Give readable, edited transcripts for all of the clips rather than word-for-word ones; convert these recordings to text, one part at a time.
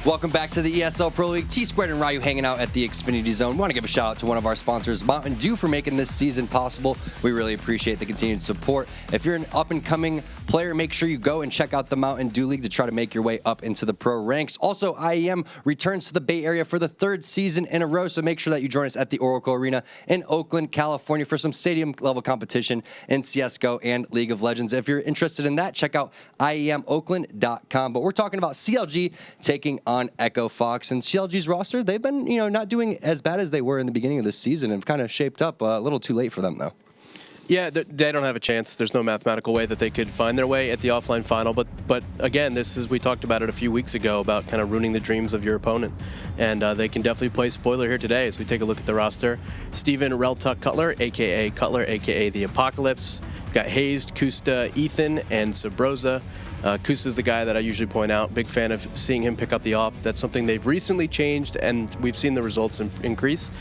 Welcome back to the ESL Pro League. T-Squared and Ryu hanging out at the Xfinity Zone. Want to give a shout out to one of our sponsors, Mountain Dew, for making this season possible. We really appreciate the continued support. If you're an up-and-coming player, make sure you go and check out the Mountain Dew League to try to make your way up into the pro ranks. Also, IEM returns to the Bay Area for the third season in a row, so make sure that you join us at the Oracle Arena in Oakland, California for some stadium-level competition in CSGO and League of Legends. If you're interested in that, check out IEMOakland.com. But we're talking about CLG taking on Echo Fox, and CLG's roster, they've been, not doing as bad as they were in the beginning of this season and kind of shaped up a little too late for them, though. Yeah, they don't have a chance. There's no mathematical way that they could find their way at the offline final. But again, we talked about it a few weeks ago about kind of ruining the dreams of your opponent. And they can definitely play spoiler here today as we take a look at the roster. Steven Reltuck Cutler, a.k.a. the Apocalypse. We've got Hazed, Kusta, Ethan, and Sabrosa. Kusta's the guy that I usually point out. Big fan of seeing him pick up the op. That's something they've recently changed, and we've seen the results increase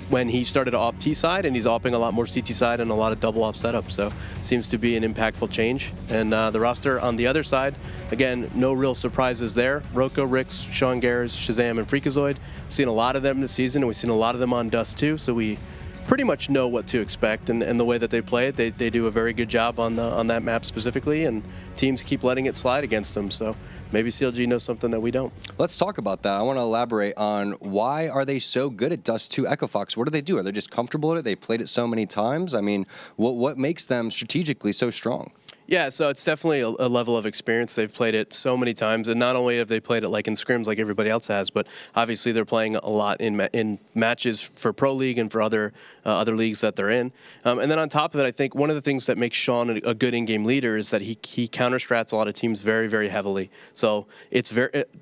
when he started to op T side, and he's opping a lot more CT side and a lot of double op setup. So seems to be an impactful change. And the roster on the other side, again, no real surprises there. Roko, Rix, Sean Gares, Shazam, and Freakazoid. Seen a lot of them this season, and we've seen a lot of them on Dust too. So we pretty much know what to expect, and the way that they play it, they do a very good job on that map specifically, and teams keep letting it slide against them. So maybe CLG knows something that we don't. Let's talk about that. I want to elaborate on why are they so good at Dust 2 Echo Fox? What do they do? Are they just comfortable at it? They played it so many times. I mean, what makes them strategically so strong? Yeah, so it's definitely a level of experience. They've played it so many times, and not only have they played it like in scrims like everybody else has, but obviously they're playing a lot in matches for Pro League and for other leagues that they're in. And then on top of it, I think one of the things that makes Sean a good in-game leader is that he counter-strats a lot of teams very, very heavily. So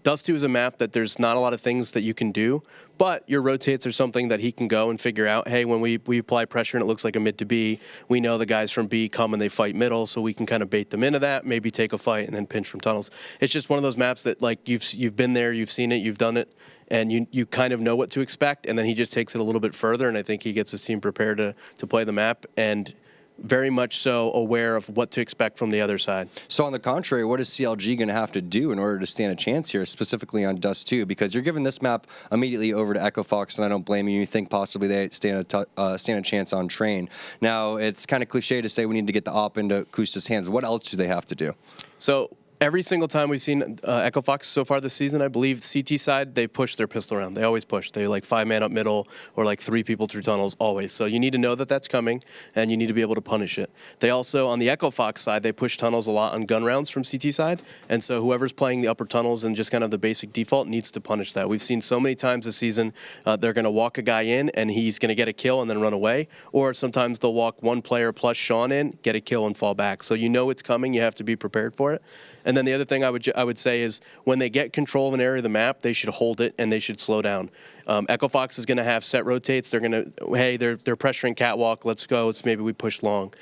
Dust 2 is a map that there's not a lot of things that you can do, but your rotates are something that he can go and figure out, hey, when we apply pressure and it looks like a mid to B, we know the guys from B come and they fight middle, so we can kind of bait them into that, maybe take a fight and then pinch from tunnels. It's just one of those maps that, like, you've been there, you've seen it, you've done it, and you kind of know what to expect, and then he just takes it a little bit further, and I think he gets his team prepared to play the map, and very much so aware of what to expect from the other side. So on the contrary, what is CLG going to have to do in order to stand a chance here, specifically on Dust 2? Because you're giving this map immediately over to Echo Fox, and I don't blame you. You think possibly they stand a chance on Train. Now, it's kind of cliche to say we need to get the op into Kusta's hands. What else do they have to do? So every single time we've seen Echo Fox so far this season, I believe CT side, they push their pistol around. They always push. They like 5-man up middle or like 3 people through tunnels always. So you need to know that that's coming, and you need to be able to punish it. They also, on the Echo Fox side, they push tunnels a lot on gun rounds from CT side, and so whoever's playing the upper tunnels and just kind of the basic default needs to punish that. We've seen so many times this season they're going to walk a guy in, and he's going to get a kill and then run away, or sometimes they'll walk one player plus Sean in, get a kill, and fall back. So you know it's coming. You have to be prepared for it. And then the other thing I would say is when they get control of an area of the map, they should hold it and they should slow down. Echo Fox is going to have set rotates. They're going to, hey, they're pressuring catwalk. Let's go. Maybe we push long.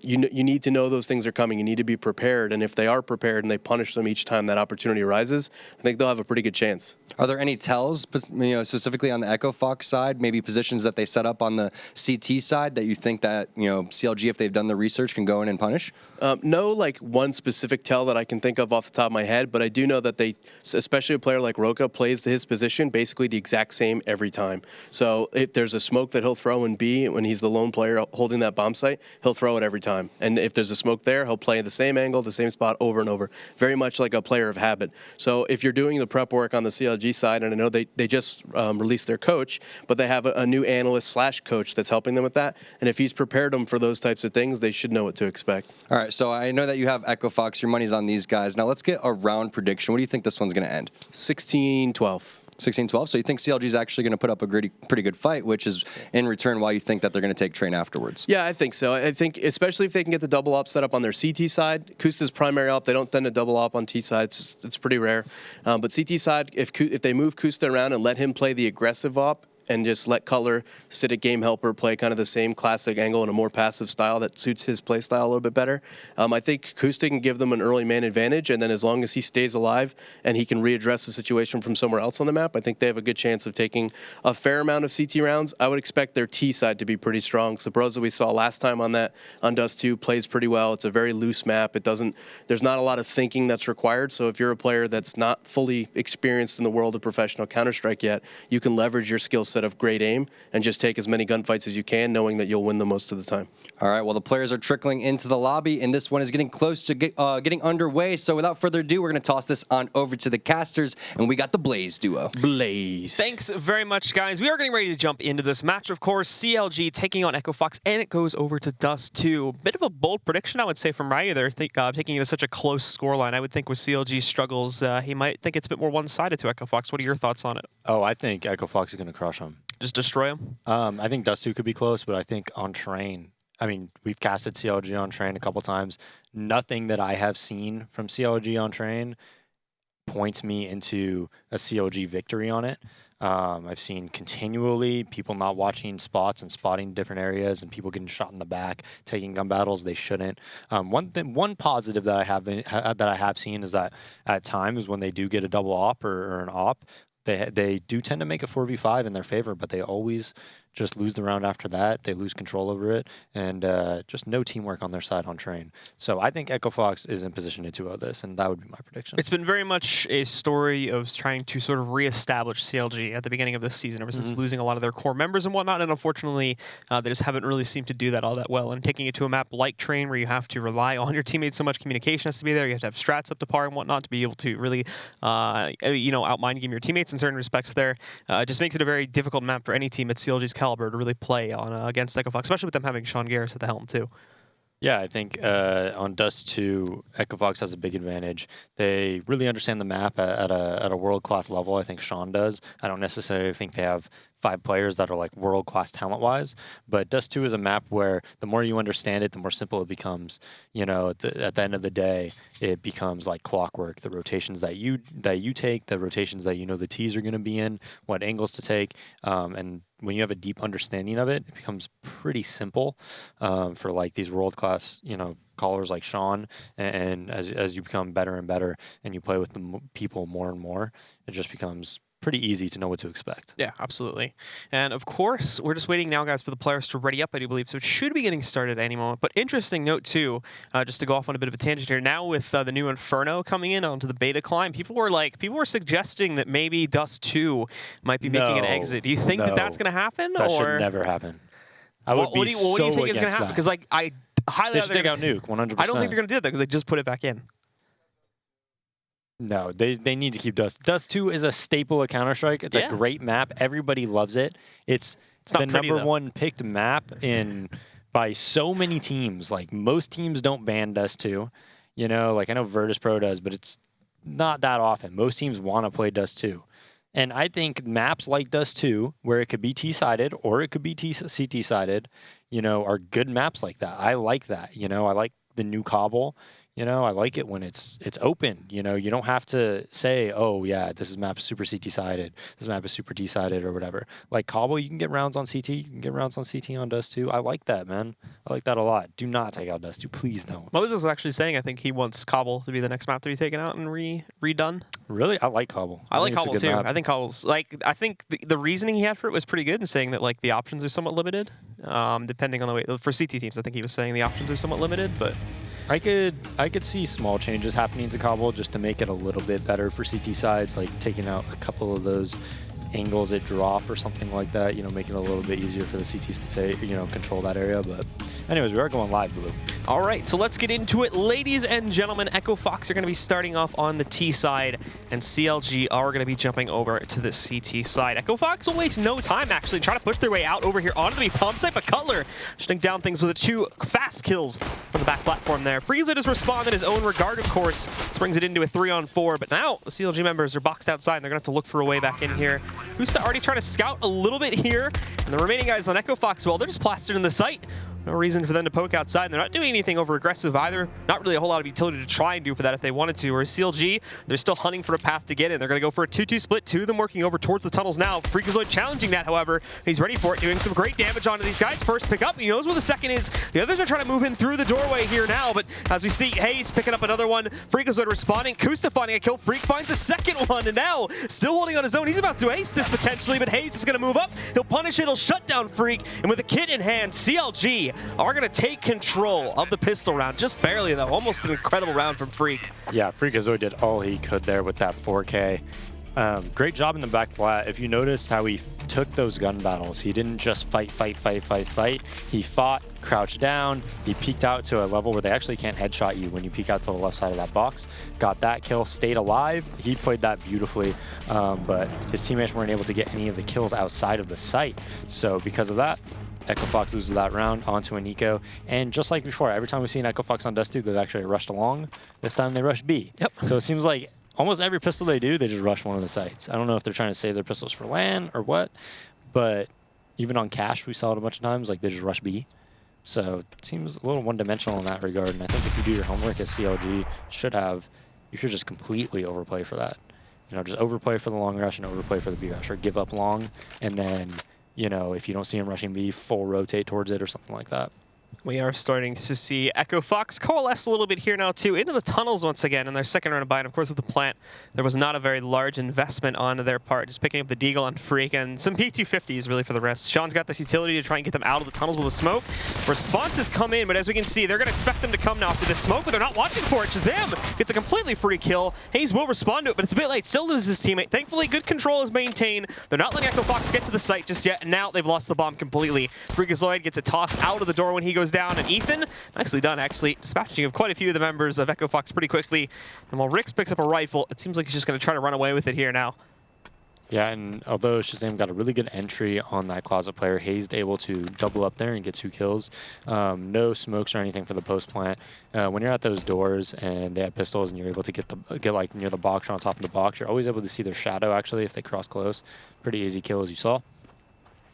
You need to know those things are coming. You need to be prepared. And if they are prepared and they punish them each time that opportunity arises, I think they'll have a pretty good chance. Are there any tells, specifically on the Echo Fox side, maybe positions that they set up on the CT side that you think that CLG, if they've done the research, can go in and punish? No, like one specific tell that I can think of off the top of my head, but I do know that they, especially a player like Roka, plays to his position basically the exact same every time. So if there's a smoke that he'll throw in B when he's the lone player holding that bomb site, he'll throw it every time. And if there's a smoke there, he'll play the same angle, the same spot over and over. Very much like a player of habit. So if you're doing the prep work on the CLG side, and I know they just released their coach, but they have a new analyst / coach that's helping them with that. And if he's prepared them for those types of things, they should know what to expect. All right, so I know that you have Echo Fox. Your money's on these guys. Now let's get a round prediction. What do you think this one's going to end? 16-12. 16-12. So you think CLG is actually going to put up a pretty good fight, which is in return why you think that they're going to take Train afterwards. Yeah, I think so. I think especially if they can get the double op set up on their CT side. Kusta's primary op, they don't tend to double op on T side. It's pretty rare. But CT side, if they move Kusta around and let him play the aggressive op, and just let Cutler sit at game helper, play kind of the same classic angle in a more passive style that suits his play style a little bit better. I think Kusta can give them an early man advantage, and then as long as he stays alive and he can readdress the situation from somewhere else on the map, I think they have a good chance of taking a fair amount of CT rounds. I would expect their T side to be pretty strong. Sabrosa we saw last time on Dust 2 plays pretty well. It's a very loose map. There's not a lot of thinking that's required. So if you're a player that's not fully experienced in the world of professional Counter-Strike yet, you can leverage your skill set of great aim and just take as many gunfights as you can, knowing that you'll win them most of the time. All right, well, the players are trickling into the lobby, and this one is getting close to getting underway. So without further ado, we're going to toss this on over to the casters, and we got the Blaze duo. Blaze. Thanks very much, guys. We are getting ready to jump into this match, of course. CLG taking on Echo Fox, and it goes over to Dust 2. Bit of a bold prediction, I would say, from Ryu there, taking it as such a close scoreline. I would think with CLG's struggles, he might think it's a bit more one-sided to Echo Fox. What are your thoughts on it? Oh, I think Echo Fox is going to crush him. Just destroy him? I think Dust 2 could be close, but I think on Train, I mean, we've casted CLG on Train a couple times. Nothing that I have seen from CLG on Train points me into a CLG victory on it. I've seen continually people not watching spots and spotting different areas, and people getting shot in the back, taking gun battles they shouldn't. One positive that I have seen is that at times when they do get a double op or an op, they do tend to make a 4v5 in their favor, but they always just lose the round after that. They lose control over it, and just no teamwork on their side on Train. So I think Echo Fox is in position to 2-0 this, and that would be my prediction. It's been very much a story of trying to sort of reestablish CLG at the beginning of this season, ever since losing a lot of their core members and whatnot, and unfortunately, they just haven't really seemed to do that all that well. And taking it to a map like Train, where you have to rely on your teammates so much, communication has to be there, you have to have strats up to par and whatnot to be able to really, out-mind game your teammates in certain respects there. It just makes it a very difficult map for any team at CLG's caliber to really play on against Echo Fox, especially with them having Sean Garris at the helm too. Yeah, I think on Dust 2, Echo Fox has a big advantage. They really understand the map at a world-class level. I think Sean does. I don't necessarily think they have 5 players that are like world-class talent-wise, but Dust 2 is a map where the more you understand it, the more simple it becomes. You know, at the end of the day, it becomes like clockwork. The rotations that you take, the rotations that you know the T's are going to be in, what angles to take, and when you have a deep understanding of it, it becomes pretty simple for like these world-class, callers like Sean. And as you become better and better, and you play with the people more and more, it just becomes pretty easy to know what to expect. Yeah, absolutely. And of course, we're just waiting now, guys, for the players to ready up, I do believe. So it should be getting started at any moment. But interesting note, too, just to go off on a bit of a tangent here, now with the new Inferno coming in onto the beta climb, people were suggesting that maybe Dust 2 might be making an exit. Do you think that that's going to happen? That should never happen. What do you think is going to happen? Because I highly doubt they should take out Nuke, 100%. I don't think they're going to do that because they just put it back in. No, they need to keep Dust. Dust 2 is a staple of Counter-Strike. It's a great map. Everybody loves it. It's the #1 picked map by so many teams. Like, most teams don't ban Dust 2. I know Virtus Pro does, but it's not that often. Most teams want to play Dust 2. And I think maps like Dust 2, where it could be T-sided or it could be CT-sided, are good maps like that. I like that. I like the new Cobble. I like it when it's open. You don't have to say, oh, yeah, this map is super CT-sided. This map is super T-sided or whatever. Like Cobble, you can get rounds on CT. You can get rounds on CT on Dust 2. I like that, man. I like that a lot. Do not take out Dust 2. Please don't. Moses was actually saying I think he wants Cobble to be the next map to be taken out and redone. Really? I like Cobble. I like Cobble, too. Map. I think Cobble's, I think the reasoning he had for it was pretty good in saying that, the options are somewhat limited, depending on the way. For CT teams, I think he was saying the options are somewhat limited, but I could see small changes happening to Cobble just to make it a little bit better for CT sides, like taking out a couple of those angles at drop or something like that, making it a little bit easier for the CTs to take, control that area. But anyways, we are going live, Blue. All right, so let's get into it. Ladies and gentlemen, Echo Fox are going to be starting off on the T side, and CLG are going to be jumping over to the CT side. Echo Fox will waste no time, actually, trying to push their way out over here onto the pump site, but Cutler shutting down things with 2 fast kills on the back platform there. Frieza just responded in his own regard, of course. This brings it into a 3-on-4, but now the CLG members are boxed outside, and they're going to have to look for a way back in here. Kusta already trying to scout a little bit here, and the remaining guys on Echo Fox, well, they're just plastered in the site. No reason for them to poke outside, and they're not doing anything over aggressive either. Not really a whole lot of utility to try and do for that if they wanted to. Whereas CLG, they're still hunting for a path to get in. They're going to go for a 2-2 split. Two of them working over towards the tunnels now. Freakazoid challenging that, however. He's ready for it, doing some great damage onto these guys. First pick up, he knows where the second is. The others are trying to move in through the doorway here now, but as we see, Hayes picking up another one. Freakazoid responding. Kusta finding a kill. Freak finds a second one, and now still holding on his own. He's about to ace this potentially, but Hayes is going to move up. He'll punish it. He'll shut down Freak, and with a kit in hand, CLG are going to take control of the pistol round. Just barely, though. Almost an incredible round from Freak. Yeah, Freakazoid did all he could there with that 4K. Great job in the back flat. If you noticed how he took those gun battles, he didn't just fight. He fought, crouched down, he peeked out to a level where they actually can't headshot you when you peek out to the left side of that box. Got that kill, stayed alive. He played that beautifully, but his teammates weren't able to get any of the kills outside of the site. So because of that, Echo Fox loses that round onto an eco. And just like before, every time we've seen Echo Fox on Dust 2, they've actually rushed along. This time they rushed B. Yep. So it seems like almost every pistol they do, they just rush one of the sites. I don't know if they're trying to save their pistols for LAN or what, but even on cash, we saw it a bunch of times, like they just rush B. So it seems a little one-dimensional in that regard. And I think if you do your homework as CLG, you should just completely overplay for that. You know, just overplay for the long rush and overplay for the B rush, or give up long, and then, you know, if you don't see him rushing B, full rotate towards it or something like that. We are starting to see Echo Fox coalesce a little bit here now, too, into the tunnels once again in their second round of buy. And, of course, with the plant, there was not a very large investment on their part. Just picking up the Deagle on Freak and some P250s, really, for the rest. Sean's got this utility to try and get them out of the tunnels with a smoke. Responses come in, but as we can see, they're going to expect them to come now after this smoke, but they're not watching for it. Shazam gets a completely free kill. Hayes will respond to it, but it's a bit late. Still loses his teammate. Thankfully, good control is maintained. They're not letting Echo Fox get to the site just yet, and now they've lost the bomb completely. Freakazoid gets it tossed out of the door when he goes down, and Ethan, nicely done, actually, dispatching of quite a few of the members of Echo Fox pretty quickly. And while Rix picks up a rifle, it seems like he's just going to try to run away with it here now. Yeah, and although Shazam got a really good entry on that closet player, Hayes able to double up there and get 2 kills. No smokes or anything for the post plant. When you're at those doors and they have pistols and you're able to get like near the box or on top of the box, you're always able to see their shadow actually if they cross close. Pretty easy kill as you saw.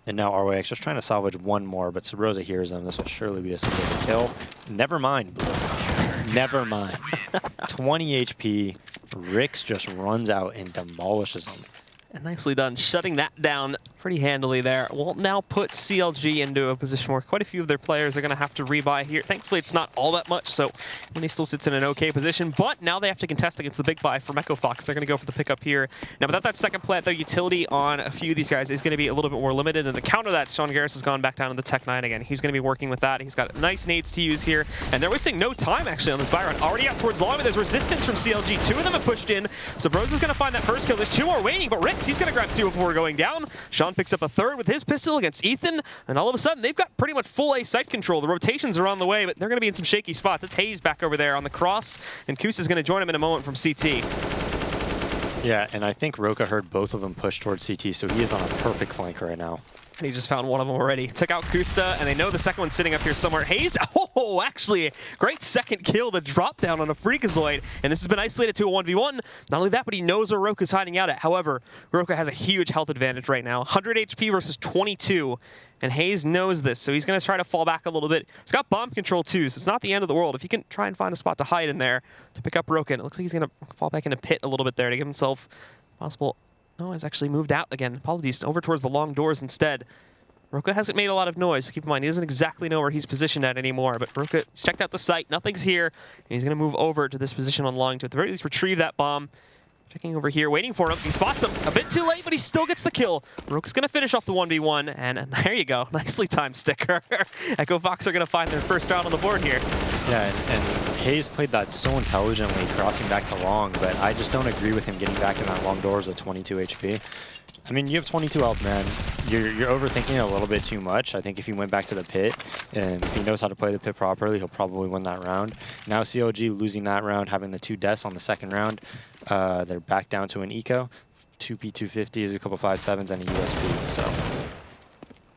And now RYX just trying to salvage one more, but Sabrosa hears them. This will surely be a significant kill. Never mind, Blue. Never mind. 20 HP. Rix just runs out and demolishes them. And nicely done, shutting that down pretty handily there. Will now put CLG into a position where quite a few of their players are going to have to rebuy here. Thankfully, it's not all that much, so he still sits in an okay position. But now they have to contest against the big buy from Echo Fox. They're going to go for the pickup here. Now, without that second plant, though, utility on a few of these guys is going to be a little bit more limited. And to counter that, Sean Garris has gone back down to the Tech 9 again. He's going to be working with that. He's got nice nades to use here. And they're wasting no time, actually, on this buy run. Already out towards long, but there's resistance from CLG. 2 of them have pushed in. So Brosa's going to find that first kill. There's 2 more waiting, but Rix, he's going to grab 2 before going down. Sean picks up a third with his pistol against Ethan, and all of a sudden they've got pretty much full A site control. The rotations are on the way, but they're going to be in some shaky spots. It's Hayes back over there on the cross, and Kus is going to join him in a moment from CT. Yeah, and I think Roka heard both of them push towards CT, so he is on a perfect flank right now. And he just found one of them already. Took out Kusta, and they know the second one's sitting up here somewhere. Hayes, oh, actually, great second kill, the drop down on a Freakazoid. And this has been isolated to a 1v1. Not only that, but he knows where Roka's hiding out at. However, Roka has a huge health advantage right now. 100 HP versus 22. And Hayes knows this, so he's going to try to fall back a little bit. He's got bomb control too, so it's not the end of the world. If he can try and find a spot to hide in there to pick up Roka, it looks like he's going to fall back into pit a little bit there to give himself possible. No, he's actually moved out again. Apologies, over towards the long doors instead. Roka hasn't made a lot of noise, so keep in mind, he doesn't exactly know where he's positioned at anymore, but Roka's checked out the site, nothing's here, and he's going to move over to this position on long to at the very least retrieve that bomb. Checking over here, waiting for him. He spots him a bit too late, but he still gets the kill. Roka's going to finish off the 1v1, and there you go. Nicely timed sticker. Echo Fox are going to find their first round on the board here. Yeah, and Hayes played that so intelligently, crossing back to long, but I just don't agree with him getting back in that long doors with 22 HP. I mean, you have 22 health, man. You're overthinking it a little bit too much. I think if he went back to the pit, and if he knows how to play the pit properly, he'll probably win that round. Now CLG losing that round, having the 2 deaths on the second round. They're back down to an eco. 2 P250s, a couple 5.7s, and a USP, so...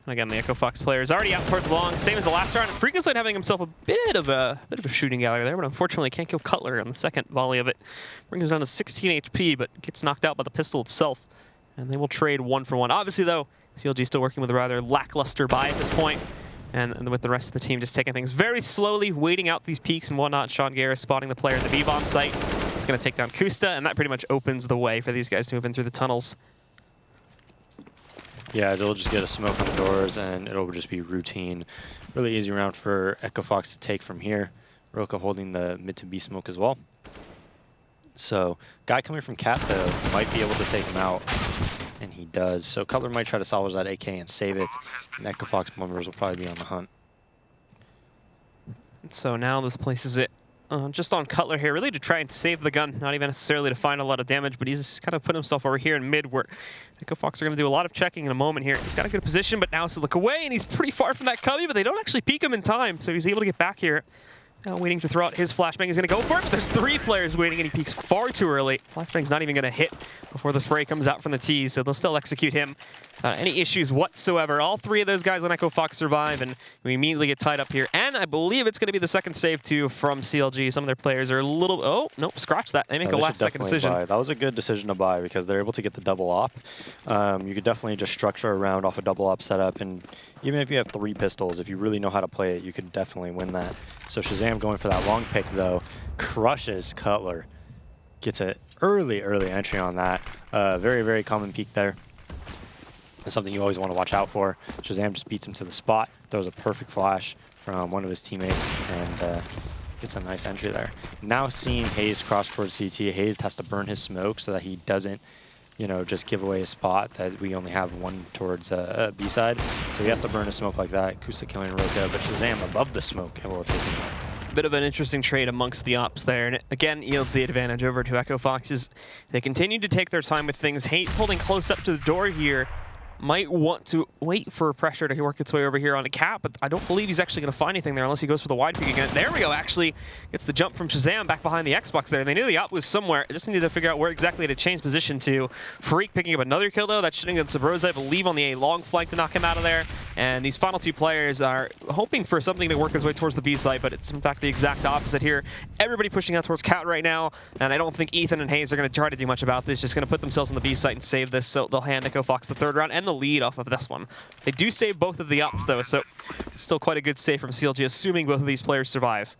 Again, the Echo Fox player is already out towards long, same as the last round. Freakazoid having himself a bit of a shooting gallery there, but unfortunately can't kill Cutler on the second volley of it. Brings him down to 16 HP, but gets knocked out by the pistol itself. And they will trade 1 for 1. Obviously, though, CLG still working with a rather lackluster buy at this point. And with the rest of the team just taking things very slowly, waiting out these peaks and whatnot. Sean Garris spotting the player in the B-bomb site. It's going to take down Kusta, and that pretty much opens the way for these guys to move in through the tunnels. Yeah, they'll just get a smoke on the doors, and it'll just be routine. Really easy round for Echo Fox to take from here. Roka holding the mid to B smoke as well. So, guy coming from Cat, though, might be able to take him out, and he does. So Cutler might try to salvage that AK and save it, and Echo Fox members will probably be on the hunt. So now this places it just on Cutler here, really to try and save the gun, not even necessarily to find a lot of damage, but he's kind of put himself over here in mid where Echo Fox are going to do a lot of checking in a moment here. He's got a good position, but now it's to look away, and he's pretty far from that cubby, but they don't actually peek him in time, so he's able to get back here. Now waiting to throw out his flashbang. He's going to go for it, but there's 3 players waiting, and he peeks far too early. Flashbang's not even going to hit before the spray comes out from the tees, so they'll still execute him. Any issues whatsoever. All 3 of those guys on Echo Fox survive, and we immediately get tied up here. And I believe it's going to be the second save, too, from CLG. Some of their players are a little... Oh, nope, scratch that. They make a last-second decision. Buy. That was a good decision to buy because they're able to get the double op. You could definitely just structure a round off a double op setup, and even if you have 3 pistols, if you really know how to play it, you could definitely win that. So Shazam going for that long pick, though, crushes Cutler. Gets an early entry on that. Very, very common peek there. It's something you always want to watch out for. Shazam just beats him to the spot, throws a perfect flash from one of his teammates, and gets a nice entry there. Now seeing Hayes cross towards CT, Hayes has to burn his smoke so that he doesn't, you know, just give away a spot that we only have one towards B side. So he has to burn his smoke like that. Kusa killing Roka, but Shazam above the smoke and will take him out. Bit of an interesting trade amongst the ops there, and it again yields the advantage over to Echo Foxes. They continue to take their time with things. Hayes holding close up to the door here. Might want to wait for pressure to work its way over here on a Cap, but I don't believe he's actually going to find anything there unless he goes for the wide peek again. There we go, actually. Gets the jump from Shazam back behind the Xbox there. They knew the op was somewhere. Just needed to figure out where exactly to change position to. Freak picking up another kill, though. That's shooting against Sabrosa, I believe, on the A long flank to knock him out of there. And these final 2 players are hoping for something to work its way towards the B site, but it's in fact the exact opposite here. Everybody pushing out towards Cat right now, and I don't think Ethan and Hayes are going to try to do much about this. Just going to put themselves on the B site and save this, so they'll hand Echo Fox the 3rd round and the lead off of this one. They do save both of the ops, though, so it's still quite a good save from CLG, assuming both of these players survive.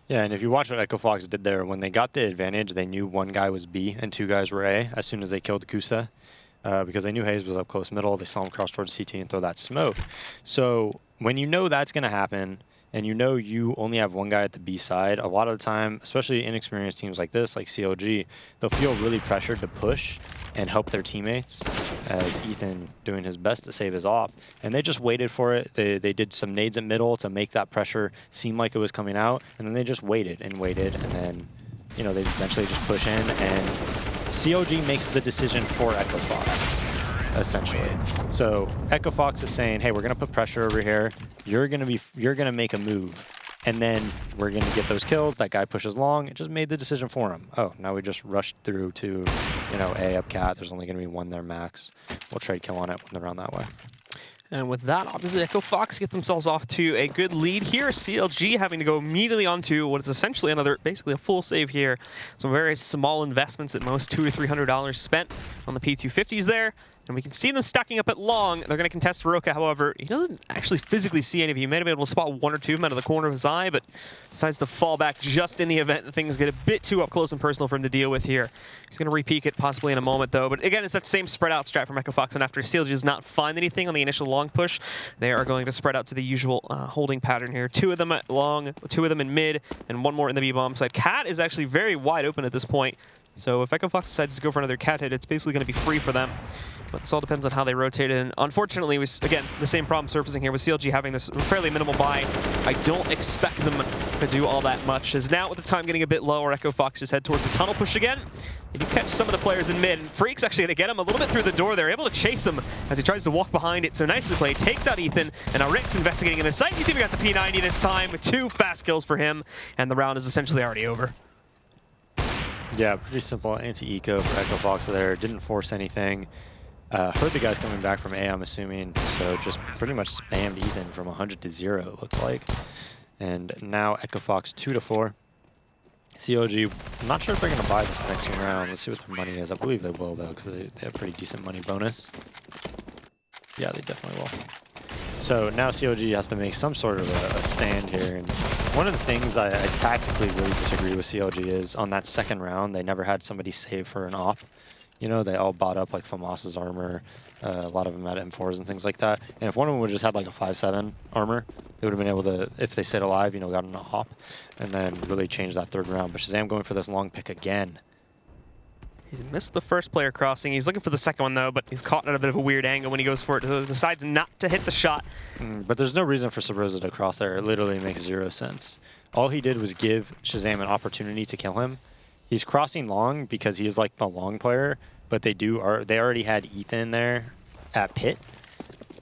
Yeah, and if you watch what Echo Fox did there, when they got the advantage, they knew 1 guy was B and 2 guys were A as soon as they killed Kusa. Because they knew Hayes was up close middle. They saw him cross towards CT and throw that smoke. So when you know that's going to happen, and you know you only have 1 guy at the B side, a lot of the time, especially inexperienced teams like this, like CLG, they'll feel really pressured to push and help their teammates, as Ethan doing his best to save his op. And they just waited for it. They did some nades at middle to make that pressure seem like it was coming out, and then they just waited, and then, you know, they eventually just push in, and CLG makes the decision for Echo Fox, essentially. So Echo Fox is saying, hey, we're going to put pressure over here. You're going to make a move. And then we're going to get those kills. That guy pushes long. It just made the decision for him. Oh, now we just rushed through to, you know, A up Cat. There's only going to be 1 there max. We'll trade kill on it when they're around that way. And with that, obviously, Echo Fox get themselves off to a good lead here. CLG having to go immediately onto what is essentially another, basically a full save here. Some very small investments at most, $200 or $300 spent on the P250s there. And we can see them stacking up at long. They're going to contest Roka, however. He doesn't actually physically see any of you. He may have been able to spot 1 or 2 of them out of the corner of his eye, but decides to fall back just in the event that things get a bit too up close and personal for him to deal with here. He's going to re-peek it possibly in a moment, though. But again, it's that same spread out strat from Echo Fox, and after CLG does not find anything on the initial long push, they are going to spread out to the usual holding pattern here. 2 of them at long, 2 of them in mid, and 1 more in the B-bomb side. Cat is actually very wide open at this point. So if Echo Fox decides to go for another Cat hit, it's basically going to be free for them. But this all depends on how they rotate it. And unfortunately, again, the same problem surfacing here with CLG having this fairly minimal buy. I don't expect them to do all that much. As now with the time getting a bit lower, Echo Fox just head towards the tunnel push again. They do catch some of the players in mid. And Freak's actually going to get him a little bit through the door. They're able to chase him as he tries to walk behind it. So nicely played. Takes out Ethan. And now Rick's investigating in the site. You see we got the P90 this time. 2 fast kills for him. And the round is essentially already over. Yeah, pretty simple anti-eco for Echo Fox there. Didn't force anything. Heard the guys coming back from A, I'm assuming. So just pretty much spammed Ethan from 100 to 0, it looked like. And now Echo Fox 2-4. CLG, I'm not sure if they're going to buy this next round. Let's see what their money is. I believe they will, though, because they have pretty decent money bonus. Yeah, they definitely will. So now CLG has to make some sort of a stand here. And one of the things I tactically really disagree with CLG is on that second round, they never had somebody save for an op. You know, they all bought up like FAMAS's armor. A lot of them had M4s and things like that. And if one of them would just had like a 5-7 armor, they would have been able to, if they stayed alive, you know, got on a hop and then really change that third round. But Shazam going for this long pick again. He missed the first player crossing. He's looking for the second one, though, but he's caught at a bit of a weird angle when he goes for it. So decides not to hit the shot. But there's no reason for Sabrosa to cross there. It literally makes 0 sense. All he did was give Shazam an opportunity to kill him. He's crossing long because he is like the long player, but they already had Ethan there at pit.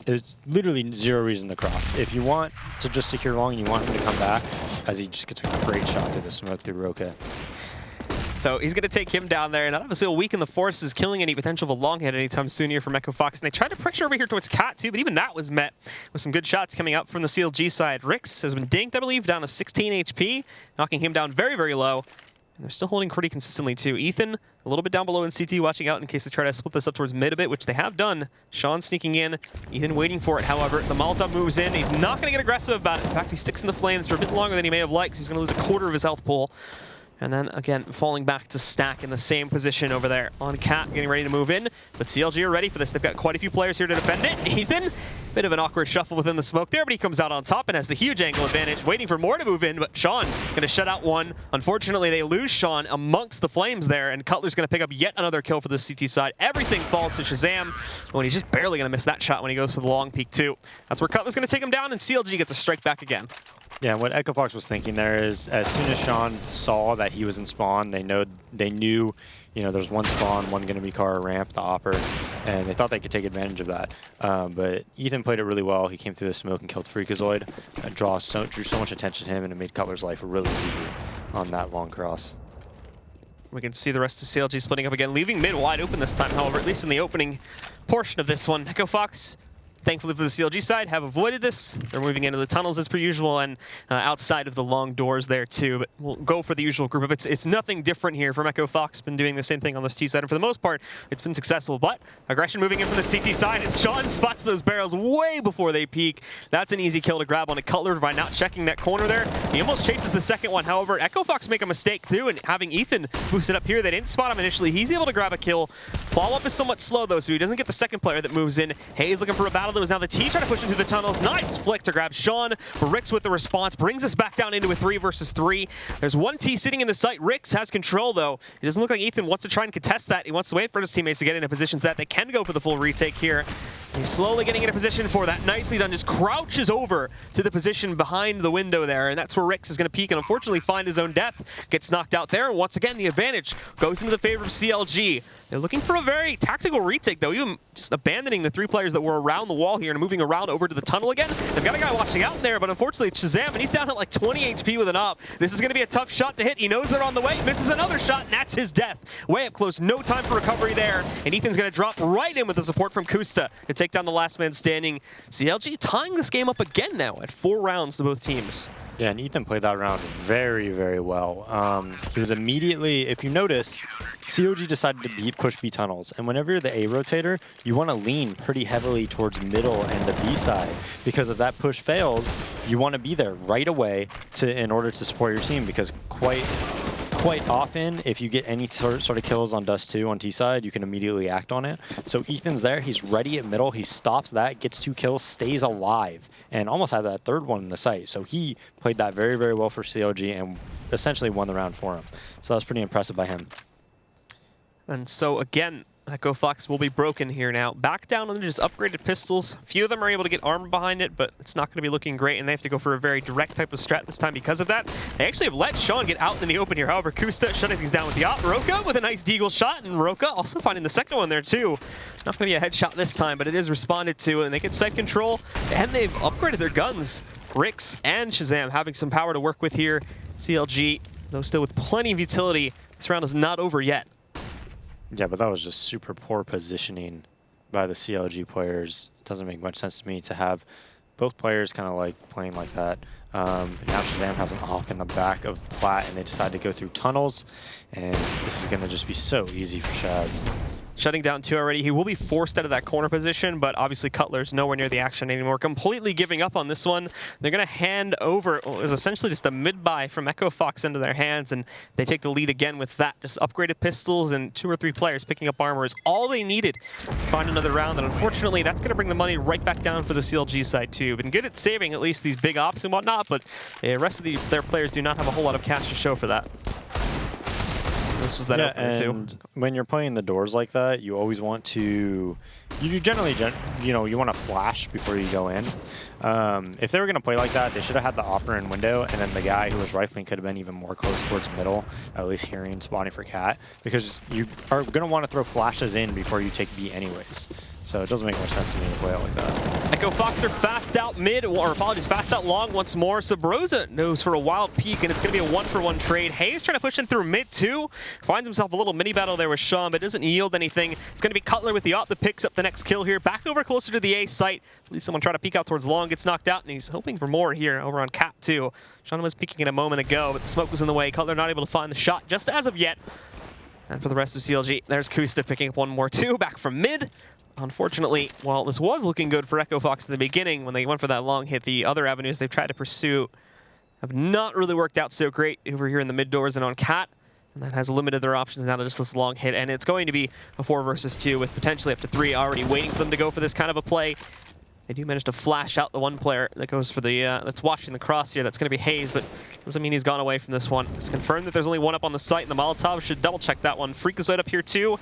There's literally 0 reason to cross. If you want to just secure long and you want him to come back, as he just gets a great shot through the smoke through Roka. So he's going to take him down there, and obviously will weaken the forces, killing any potential of a long hit anytime soon here from Echo Fox. And they tried to pressure over here towards Cat too, but even that was met with some good shots coming up from the CLG side. Rix has been dinked, I believe, down to 16 HP, knocking him down very, very low. And they're still holding pretty consistently too. Ethan, a little bit down below in CT, watching out in case they try to split this up towards mid a bit, which they have done. Sean sneaking in, Ethan waiting for it, however. The Molotov moves in. He's not going to get aggressive about it. In fact, he sticks in the flames for a bit longer than he may have liked. So he's going to lose a quarter of his health pool. And then, again, falling back to Stack in the same position over there on Cat, getting ready to move in. But CLG are ready for this. They've got quite a few players here to defend it. Ethan, bit of an awkward shuffle within the smoke there, but he comes out on top and has the huge angle advantage, waiting for more to move in. But Sean going to shut out one. Unfortunately, they lose Sean amongst the flames there, and Cutler's going to pick up yet another kill for the CT side. Everything falls to Shazam, when he's just barely going to miss that shot when he goes for the long peek, too. That's where Cutler's going to take him down, and CLG gets a strike back again. Yeah, what Echo Fox was thinking there is, as soon as Sean saw that he was in spawn, they knew, you know, there's one spawn, one going to be car ramp, the opper, and they thought they could take advantage of that. But Ethan played it really well. He came through the smoke and killed Freakazoid. Drew so much attention to him, and it made Cutler's life really easy on that long cross. We can see the rest of CLG splitting up again, leaving mid wide open this time, however, at least in the opening portion of this one. Echo Fox, thankfully for the CLG side, have avoided this. They're moving into the tunnels as per usual and outside of the long doors there too. But we'll go for the usual group. It's nothing different here from Echo Fox. Been doing the same thing on this T side, and for the most part, it's been successful. But aggression moving in from the CT side, and Sean spots those barrels way before they peak. That's an easy kill to grab on a Cutler by not checking that corner there. He almost chases the second one. However, Echo Fox make a mistake too, and having Ethan boosted up here, they didn't spot him initially. He's able to grab a kill. Follow-up is somewhat slow though, so he doesn't get the second player that moves in. Hayes looking for a battle. That was now the T trying to push into the tunnels. Nice flick to grab Sean. Rix with the response brings us back down into a 3 versus 3. There's one T sitting in the site. Rix has control though. It doesn't look like Ethan wants to try and contest that. He wants to wait for his teammates to get into positions that they can go for the full retake here. He's slowly getting into position for that. Nicely done. Just crouches over to the position behind the window there, and that's where Rix is going to peek and unfortunately find his own depth. Gets knocked out there, and once again the advantage goes into the favor of CLG. They're looking for a very tactical retake though, even just abandoning the 3 players that were around the wall here and moving around over to the tunnel again. They've got a guy watching out in there, but unfortunately it's Shazam, and he's down at like 20 HP with an op. This is going to be a tough shot to hit. He knows they're on the way, misses another shot, and that's his death. Way up close, no time for recovery there, and Ethan's going to drop right in with the support from Kusta to take down the last man standing. CLG tying this game up again now at 4 rounds to both teams. Yeah, and Ethan played that round very, very well. He was immediately, if you notice, CLG decided to push B tunnels, and whenever you're the A rotator, you want to lean pretty heavily towards middle and the B side, because if that push fails, you want to be there right away in order to support your team, because quite often, if you get any sort of kills on Dust 2 on T side, you can immediately act on it. So Ethan's there, he's ready at middle, he stops that, gets 2 kills, stays alive, and almost had that third one in the site. So he played that very, very well for CLG and essentially won the round for him. So that was pretty impressive by him. And so again, Echo Fox will be broken here now. Back down on just upgraded pistols. A few of them are able to get armor behind it, but it's not going to be looking great, and they have to go for a very direct type of strat this time because of that. They actually have let Sean get out in the open here. However, Kusta shutting things down with the op. Roka with a nice deagle shot, and Roka also finding the second one there too. Not going to be a headshot this time, but it is responded to, and they get site control, and they've upgraded their guns. Rix and Shazam having some power to work with here. CLG, though still with plenty of utility. This round is not over yet. Yeah, but that was just super poor positioning by the CLG players. It doesn't make much sense to me to have both players kind of like playing like that. Now Shazam has an op in the back of Plat, and they decide to go through tunnels, and this is going to just be so easy for Shaz. shutting down 2 already. He will be forced out of that corner position, but obviously Cutler's nowhere near the action anymore. Completely giving up on this one. They're going to hand over what is essentially just a mid-buy from Echo Fox into their hands, and they take the lead again with that. Just upgraded pistols and 2 or 3 players picking up armor is all they needed to find another round, and unfortunately that's going to bring the money right back down for the CLG side too. Been good at saving at least these big ops and whatnot, but the rest of their players do not have a whole lot of cash to show for that. This was that opener too. And when you're playing the doors like that, you always want to, you generally, you want to flash before you go in. If they were going to play like that, they should have had the opera in window, and then the guy who was rifling could have been even more close towards middle, at least hearing spawning for cat, because you are going to want to throw flashes in before you take B anyways. So it doesn't make more sense to me to play it like that. Echo Fox are fast out mid, or apologies, fast out long once more. Sabrosa knows for a wild peek, and it's going to be a 1-for-1 trade. Hayes trying to push in through mid too. Finds himself a little mini battle there with Sean, but doesn't yield anything. It's going to be Cutler with the op that picks up the next kill here. Back over closer to the A site. At least someone trying to peek out towards long, gets knocked out, and he's hoping for more here over on Cap too. Sean was peeking in a moment ago, but the smoke was in the way. Cutler not able to find the shot just as of yet. And for the rest of CLG, there's Kusta picking up one more too, back from mid. Unfortunately, while this was looking good for Echo Fox in the beginning when they went for that long hit, the other avenues they've tried to pursue have not really worked out so great over here in the mid doors and on Cat. And that has limited their options now to just this long hit. And it's going to be a 4 versus 2 with potentially up to 3 already waiting for them to go for this kind of a play. They do manage to flash out the one player that goes for the, that's watching the cross here. That's going to be Hayes, but doesn't mean he's gone away from this one. It's confirmed that there's only one up on the site, and the Molotov should double check that one. Freakazoid up here too.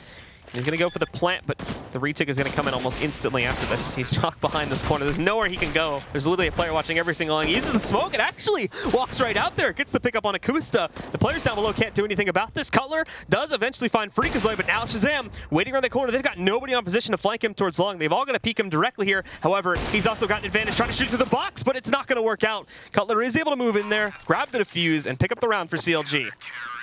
He's going to go for the plant, but the retake is going to come in almost instantly after this. He's chalked behind this corner. There's nowhere he can go. There's literally a player watching every single line. He uses the smoke and actually walks right out there. Gets the pick up on Akusta. The players down below can't do anything about this. Cutler does eventually find Freakazoid, but now Shazam waiting around the corner. They've got nobody on position to flank him towards long. They've all got to peek him directly here. However, he's also got an advantage trying to shoot through the box, but it's not going to work out. Cutler is able to move in there, grab the defuse, and pick up the round for CLG.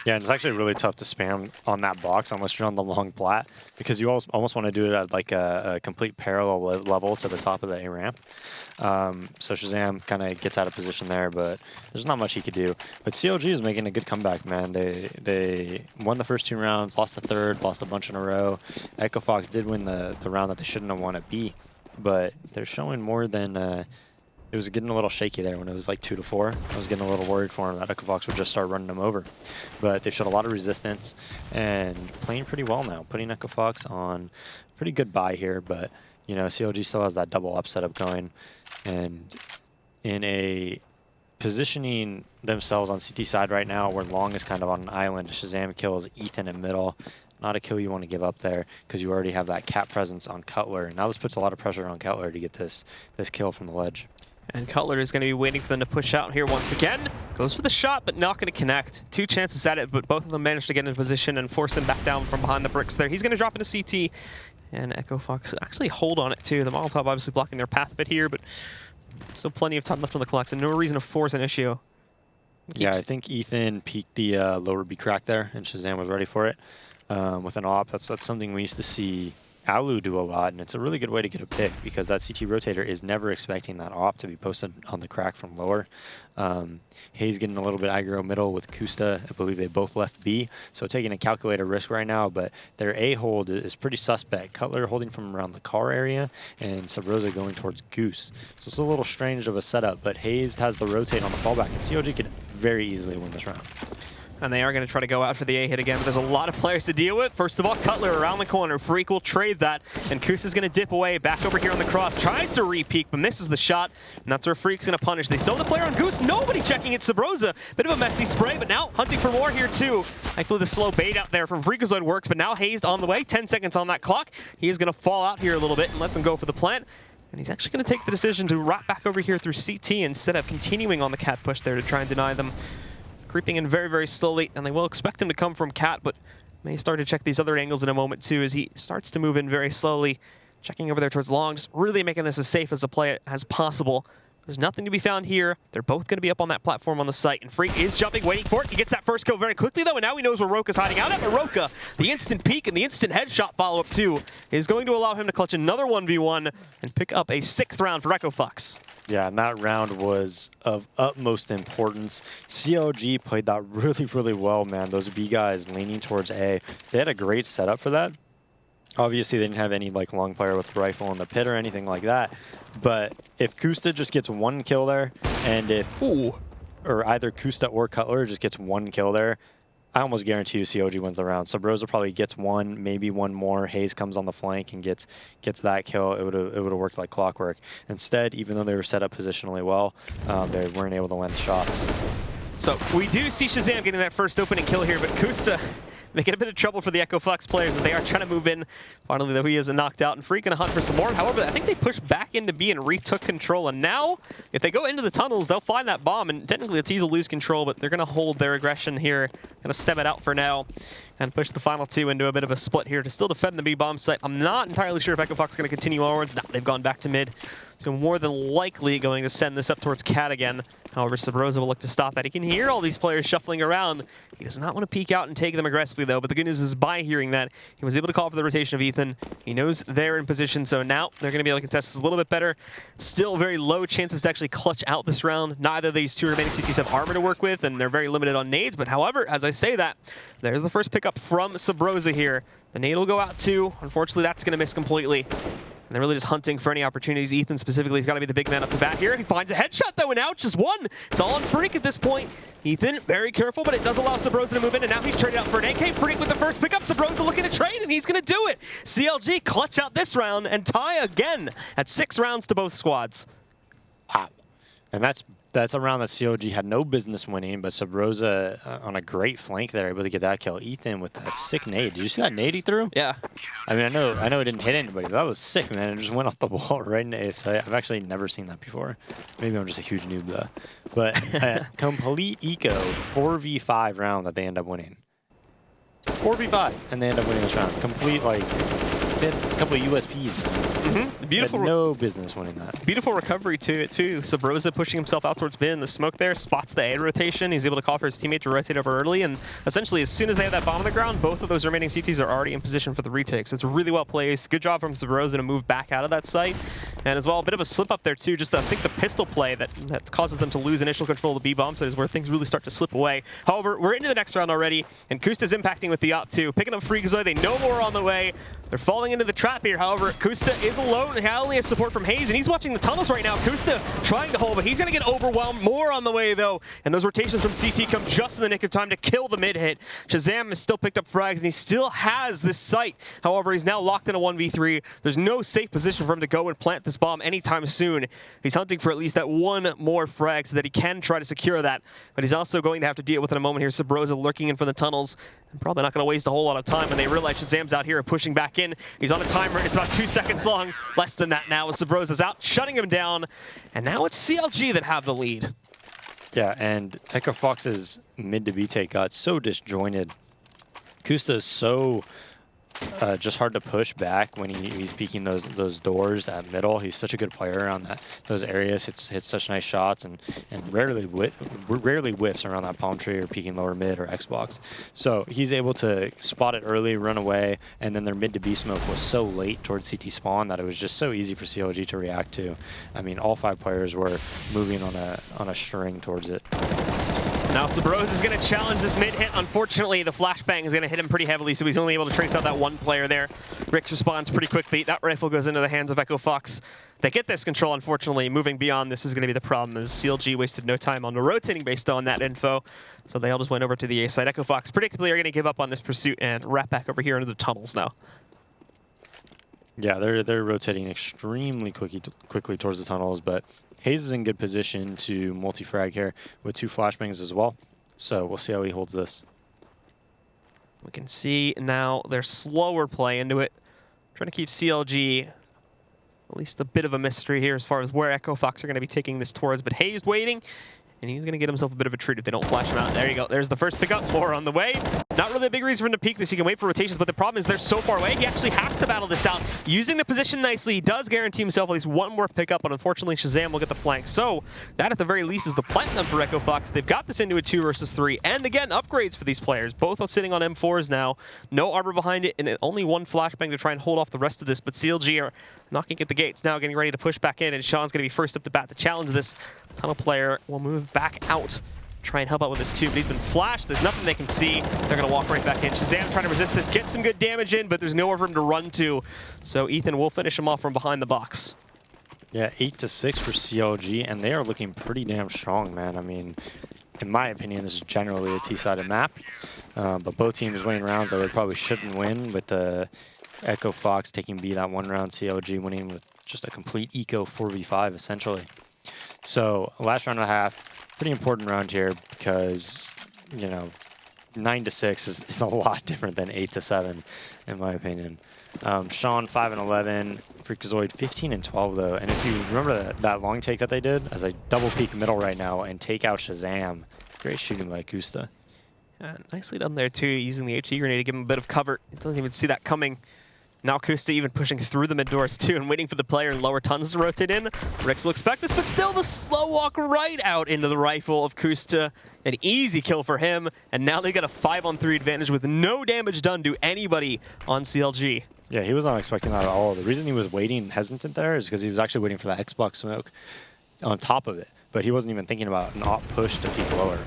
Yeah, and it's actually really tough to spam on that box unless you're on the long plat, because you almost want to do it at like a complete parallel level to the top of the A ramp. So Shazam kind of gets out of position there, but there's not much he could do. But CLG is making a good comeback, man. They won the first 2 rounds, lost the third, lost a bunch in a row. Echo Fox did win the round that they shouldn't have won at B, but they're showing more than... it was getting a little shaky there when it was like 2-4. I was getting a little worried for him that Echo Fox would just start running them over. But they've showed a lot of resistance and playing pretty well now, putting Echo Fox on a pretty good buy here. But, you know, CLG still has that double up setup going. And in a positioning themselves on CT side right now where Long is kind of on an island, Shazam kills Ethan in middle. Not a kill you want to give up there because you already have that cat presence on Cutler. And now this puts a lot of pressure on Cutler to get this kill from the ledge. And Cutler is going to be waiting for them to push out here once again. Goes for the shot, but not going to connect. 2 chances at it, but both of them managed to get in position and force him back down from behind the bricks there. He's going to drop into CT, and Echo Fox actually hold on it too. The Molotov obviously blocking their path a bit here, but still plenty of time left on the clock, so no reason to force an issue. Yeah, I think Ethan peeked the lower B crack there, and Shazam was ready for it. With an op, that's something we used to see Alu do a lot, and it's a really good way to get a pick because that CT rotator is never expecting that op to be posted on the crack from lower. Hayes getting a little bit aggro middle with Kusta. I believe they both left B, so taking a calculated risk right now, but their A hold is pretty suspect. Cutler holding from around the car area, and Sabrosa going towards Goose. So it's a little strange of a setup, but Hayes has the rotate on the fallback, and CLG could very easily win this round. And they are going to try to go out for the A hit again, but there's a lot of players to deal with. First of all, Cutler around the corner. Freak will trade that, and Kus is going to dip away. Back over here on the cross. Tries to re-peek, but misses the shot, and that's where Freak's going to punish. They stole the player on Goose. Nobody checking it. Sabrosa. Bit of a messy spray, but now hunting for more here too. Thankfully, the slow bait out there from Freakazoid works, but now Hazed on the way. 10 seconds on that clock. He is going to fall out here a little bit and let them go for the plant. And he's actually going to take the decision to wrap back over here through CT instead of continuing on the cat push there to try and deny them. Creeping in very, very slowly, and they will expect him to come from Cat, but may start to check these other angles in a moment too as he starts to move in very slowly, checking over there towards Long, just really making this as safe as a play as possible. There's nothing to be found here. They're both going to be up on that platform on the site, and Freak is jumping, waiting for it. He gets that first kill very quickly, though, and now he knows where Roka's hiding out at. But Roka, the instant peek and the instant headshot follow-up, too, is going to allow him to clutch another 1v1 and pick up a 6th round for Echo Fox. Yeah, and that round was of utmost importance. CLG played that really, really well, man. Those B guys leaning towards A. They had a great setup for that. Obviously, they didn't have any like long player with rifle in the pit or anything like that. But if Kusta just gets one kill there, and if or either Kusta or Cutler just gets one kill there, I almost guarantee you CLG wins the round. Subrosa probably gets one, maybe one more. Hayes comes on the flank and gets that kill. It would have worked like clockwork. Instead, even though they were set up positionally well, they weren't able to land shots. So we do see Shazam getting that first opening kill here, but Kusta making a bit of trouble for the Echo Flux players as they are trying to move in. Finally, though, he is knocked out, and Free going to hunt for some more. However, I think they pushed back into B and retook control, and now, if they go into the tunnels, they'll find that bomb, and technically the T's will lose control, but they're going to hold their aggression here, going to stem it out for now, and push the final two into a bit of a split here to still defend the B bomb site. I'm not entirely sure if Echo Flux is going to continue onwards. No, they've gone back to mid. So more than likely going to send this up towards Cat again. However, Subrosa will look to stop that. He can hear all these players shuffling around. He does not want to peek out and take them aggressively, though. But the good news is by hearing that, he was able to call for the rotation of Ethan. He knows they're in position, so now they're going to be able to contest this a little bit better. Still very low chances to actually clutch out this round. Neither of these two remaining CTs have armor to work with, and they're very limited on nades. But however, as I say that, there's the first pickup from Subrosa here. The nade will go out too. Unfortunately, that's going to miss completely. And they're really just hunting for any opportunities. Ethan specifically has got to be the big man up the bat here. He finds a headshot, though, and now it's just one. It's all on Freak at this point. Ethan, very careful, but it does allow Subrosa to move in, and now he's traded out for an AK. Freak with the first pickup. Subrosa looking to trade, and he's going to do it. CLG clutch out this round and tie again at 6 rounds to both squads. Wow. And that's a round that CLG had no business winning, but Subrosa on a great flank there, able to get that kill. Ethan with that sick nade. Did you see that nade he threw? Yeah. I mean, I know it didn't hit anybody, but that was sick, man. It just went off the wall right into ace. I've actually never seen that before. Maybe I'm just a huge noob, though. But complete eco 4v5 round that they end up winning. 4v5, and they end up winning this round. Complete, like, a couple of USPs, man. Beautiful. No business winning that. Beautiful recovery to it too. Subrosa pushing himself out towards mid in the smoke there, spots the A rotation. He's able to call for his teammate to rotate over early, and essentially as soon as they have that bomb on the ground, both of those remaining CTs are already in position for the retake. So it's really well placed. Good job from Subrosa to move back out of that site. And as well, a bit of a slip up there too. Just I think the pistol play that causes them to lose initial control of the B bomb site is where things really start to slip away. However, we're into the next round already, and Kusta's impacting with the op too. Picking up Freakazoid, they know more on the way. They're falling into the trap here. However, Kusta is alone. He only has support from Hayes, and he's watching the tunnels right now. Kusta trying to hold, but he's going to get overwhelmed. More on the way, though. And those rotations from CT come just in the nick of time to kill the mid hit. Shazam has still picked up frags, and he still has this site. However, he's now locked in a 1v3. There's no safe position for him to go and plant this bomb anytime soon. He's hunting for at least that one more frag so that he can try to secure that. But he's also going to have to deal with in a moment here. Subrosa lurking in from the tunnels. And probably not going to waste a whole lot of time when they realize Shazam's out here pushing back in. He's on a timer. It's about 2 seconds long. Less than that now as Subrosa's out, shutting him down. And now it's CLG that have the lead. Yeah, and Echo Fox's mid to B take got so disjointed. Kusta is so just hard to push back when he's peeking those doors at middle. He's such a good player around those areas. Hits such nice shots and rarely whiffs around that palm tree or peeking lower mid or Xbox. So he's able to spot it early, run away, and then their mid to B smoke was so late towards CT spawn that it was just so easy for CLG to react to. I mean, all 5 players were moving on a string towards it. Now Subrosa is going to challenge this mid hit. Unfortunately, the flashbang is going to hit him pretty heavily, so he's only able to trace out that one player there. Rick responds pretty quickly. That rifle goes into the hands of Echo Fox. They get this control, unfortunately. Moving beyond this is going to be the problem, as CLG wasted no time on the rotating based on that info. So they all just went over to the A side. Echo Fox predictably are going to give up on this pursuit and wrap back over here into the tunnels now. Yeah, they're rotating extremely quickly towards the tunnels, but Hayes is in good position to multi-frag here with 2 flashbangs as well. So we'll see how he holds this. We can see now their slower play into it. Trying to keep CLG at least a bit of a mystery here as far as where Echo Fox are going to be taking this towards. But Hayes waiting, and he's going to get himself a bit of a treat if they don't flash him out. There you go. There's the first pickup. More on the way. Not really a big reason for him to peek this. He can wait for rotations, but the problem is they're so far away. He actually has to battle this out. Using the position nicely, he does guarantee himself at least one more pickup, but unfortunately Shazam will get the flank. So that at the very least is the platinum for Echo Fox. They've got this into a 2 versus 3. And again, upgrades for these players. Both are sitting on M4s now. No armor behind it, and only one flashbang to try and hold off the rest of this. But CLG are knocking at the gates now, getting ready to push back in, and Sean's going to be first up to bat to challenge this. Tunnel player will move back out try and help out with this too, but he's been flashed. There's nothing they can see. They're going to walk right back in. Shazam trying to resist this, get some good damage in, but there's nowhere for him to run to. So Ethan will finish him off from behind the box. Yeah, 8-6 for CLG, and they are looking pretty damn strong, man. I mean, in my opinion, this is generally a T-sided map, but both teams winning rounds that they probably shouldn't win, with the Echo Fox taking B that one round, CLG winning with just a complete eco 4v5, essentially. So, last round and a half, pretty important round here because, you know, 9-6 is a lot different than 8-7, in my opinion. Sean 5-11, Freakazoid 15-12 though, and if you remember that long take that they did, as I double peek middle right now and take out Shazam, great shooting by Kusta. Yeah, nicely done there too, using the HE grenade to give him a bit of cover. He doesn't even see that coming. Now Kusta even pushing through the mid doors too and waiting for the player in lower tons to rotate in. Rix will expect this, but still the slow walk right out into the rifle of Kusta. An easy kill for him, and now they've got a 5-on-3 advantage with no damage done to anybody on CLG. Yeah, he was not expecting that at all. The reason he was waiting hesitant there is because he was actually waiting for that Xbox smoke on top of it, but he wasn't even thinking about an op push to peek lower.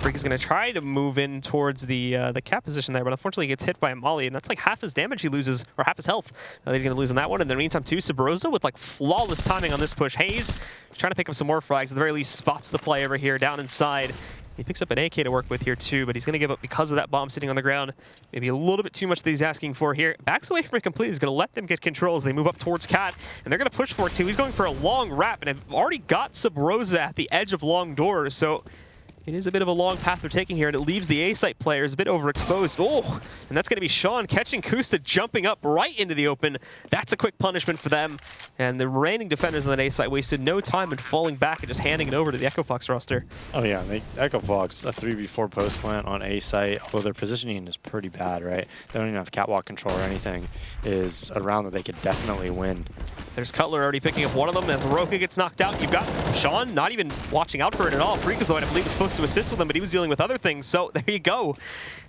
Freak is going to try to move in towards the cap position there, but unfortunately he gets hit by a molly, and that's like half his damage he loses, or half his health that he's going to lose on that one. And in the meantime, too, Sabrosa with like flawless timing on this push. Hayes trying to pick up some more frags. At the very least, spots the play over here down inside. He picks up an AK to work with here too, but he's going to give up because of that bomb sitting on the ground. Maybe a little bit too much that he's asking for here. Backs away from it completely. He's going to let them get control as they move up towards Cat, and they're going to push for it too. He's going for a long wrap, and have already got Sabrosa at the edge of long doors, so it is a bit of a long path they're taking here, and it leaves the A-site players a bit overexposed. Oh, and that's going to be Sean catching Kusta, jumping up right into the open. That's a quick punishment for them. And the remaining defenders on that A-site wasted no time in falling back and just handing it over to the Echo Fox roster. Oh yeah, Echo Fox, a 3v4 post plant on A-site, although their positioning is pretty bad, right? They don't even have catwalk control or anything, is a round that they could definitely win. There's Cutler already picking up one of them as Roka gets knocked out. You've got Sean not even watching out for it at all. Freakazoid, I believe, was supposed to assist with him, but he was dealing with other things. So there you go.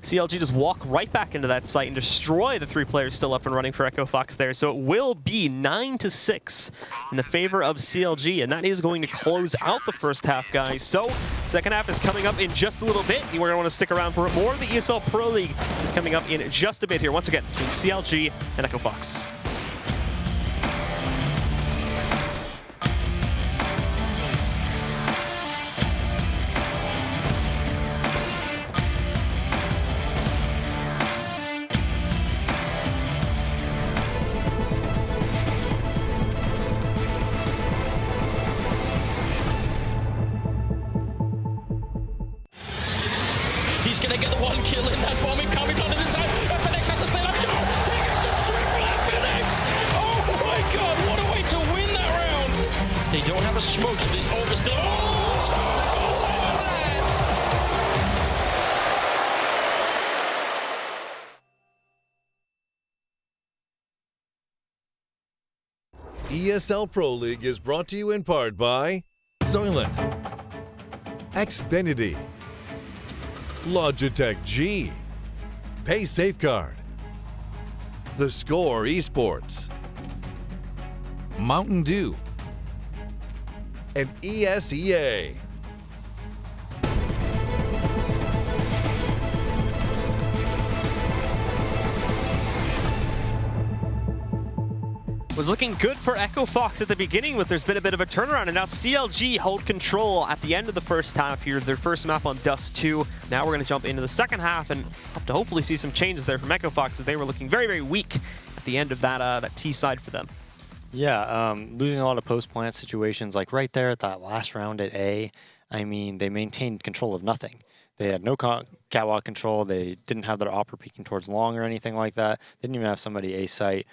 CLG just walk right back into that site and destroy the 3 players still up and running for Echo Fox there. So it will be 9-6 in the favor of CLG, and that is going to close out the first half, guys. So second half is coming up in just a little bit. You're going to want to stick around for it more. The ESL Pro League is coming up in just a bit here, once again, between CLG and Echo Fox. He's going to get the one kill in that bomb coming down to the side. FNX has to stay alive. Oh, he gets the triple FNX. Oh my god, what a way to win that round. They don't have a smoke, so this over still. Oh, ESL Pro League is brought to you in part by Soylent, Xfinity, Logitech G, Pay Safeguard, The Score Esports, Mountain Dew, and ESEA. Was looking good for Echo Fox at the beginning, but there's been a bit of a turnaround, and now CLG hold control at the end of the first half here, their first map on Dust 2. Now we're going to jump into the second half and hope to hopefully see some changes there from Echo Fox, as they were looking very, very weak at the end of that T side for them. Yeah, losing a lot of post-plant situations, like right there at that last round at A, I mean, they maintained control of nothing. They had no catwalk control. They didn't have their opera peeking towards long or anything like that. They didn't even have somebody A-site.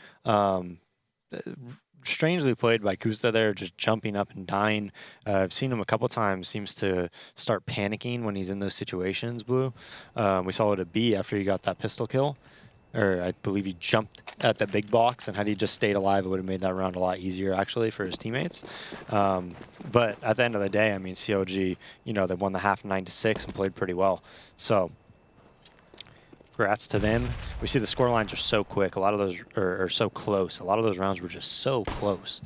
Strangely played by Kusta there, just jumping up and dying. I've seen him a couple times, seems to start panicking when he's in those situations, Blue. We saw it at B after he got that pistol kill. Or I believe he jumped at the big box, and had he just stayed alive, it would have made that round a lot easier, actually, for his teammates. But at the end of the day, I mean, CLG, you know, they won the half 9-6 and played pretty well. So congrats to them. We see the score lines are so quick. A lot of those are so close. A lot of those rounds were just so close.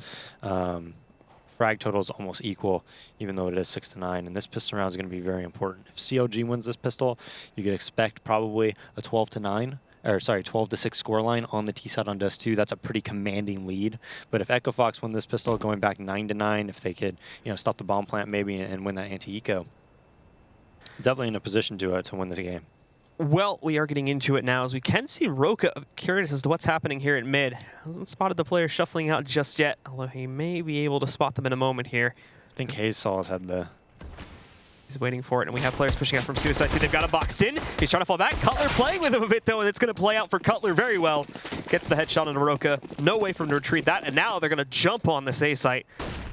frag total is almost equal, even though it is 6-9. And this pistol round is going to be very important. If CLG wins this pistol, you could expect probably a 12-9. Or sorry, 12-6 scoreline on the T side on Dust 2. That's a pretty commanding lead. But if Echo Fox win this pistol, going back 9-9, if they could, stop the bomb plant maybe and win that anti-eco, definitely in a position to win this game. Well, we are getting into it now, as we can see Roka curious as to what's happening here at mid. Hasn't spotted the player shuffling out just yet, although he may be able to spot them in a moment here. I think Hayes saw his head there. He's waiting for it, and we have players pushing out from Suicide 2. They've got him boxed in. He's trying to fall back. Cutler playing with him a bit, though, and it's going to play out for Cutler very well. Gets the headshot on Roka. No way for him to retreat that, and now they're going to jump on this A site.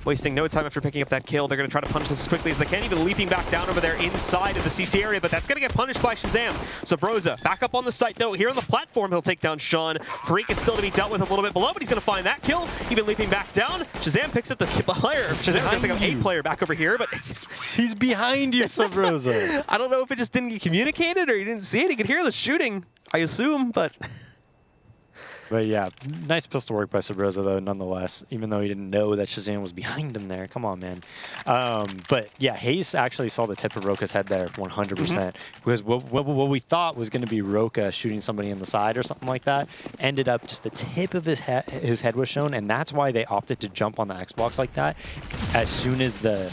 Wasting no time after picking up that kill. They're going to try to punish this as quickly as they can, even leaping back down over there inside of the CT area, but that's going to get punished by Shazam. Sabrosa back up on the site, though. Here on the platform, he'll take down Sean. Freak is still to be dealt with a little bit below, but he's going to find that kill. Even leaping back down. Shazam picks up the player. Shazam's going to pick up a player back over here, but he's behind you, Sabrosa. I don't know if it just didn't get communicated or he didn't see it. He could hear the shooting, I assume, but... But yeah, nice pistol work by Sabrosa, though, nonetheless, even though he didn't know that Shazam was behind him there. Come on, man. But yeah, Hayes actually saw the tip of Roka's head there 100%. Because what we thought was going to be Roka shooting somebody in the side or something like that ended up just the tip of his head was shown, and that's why they opted to jump on the Xbox like that as soon as the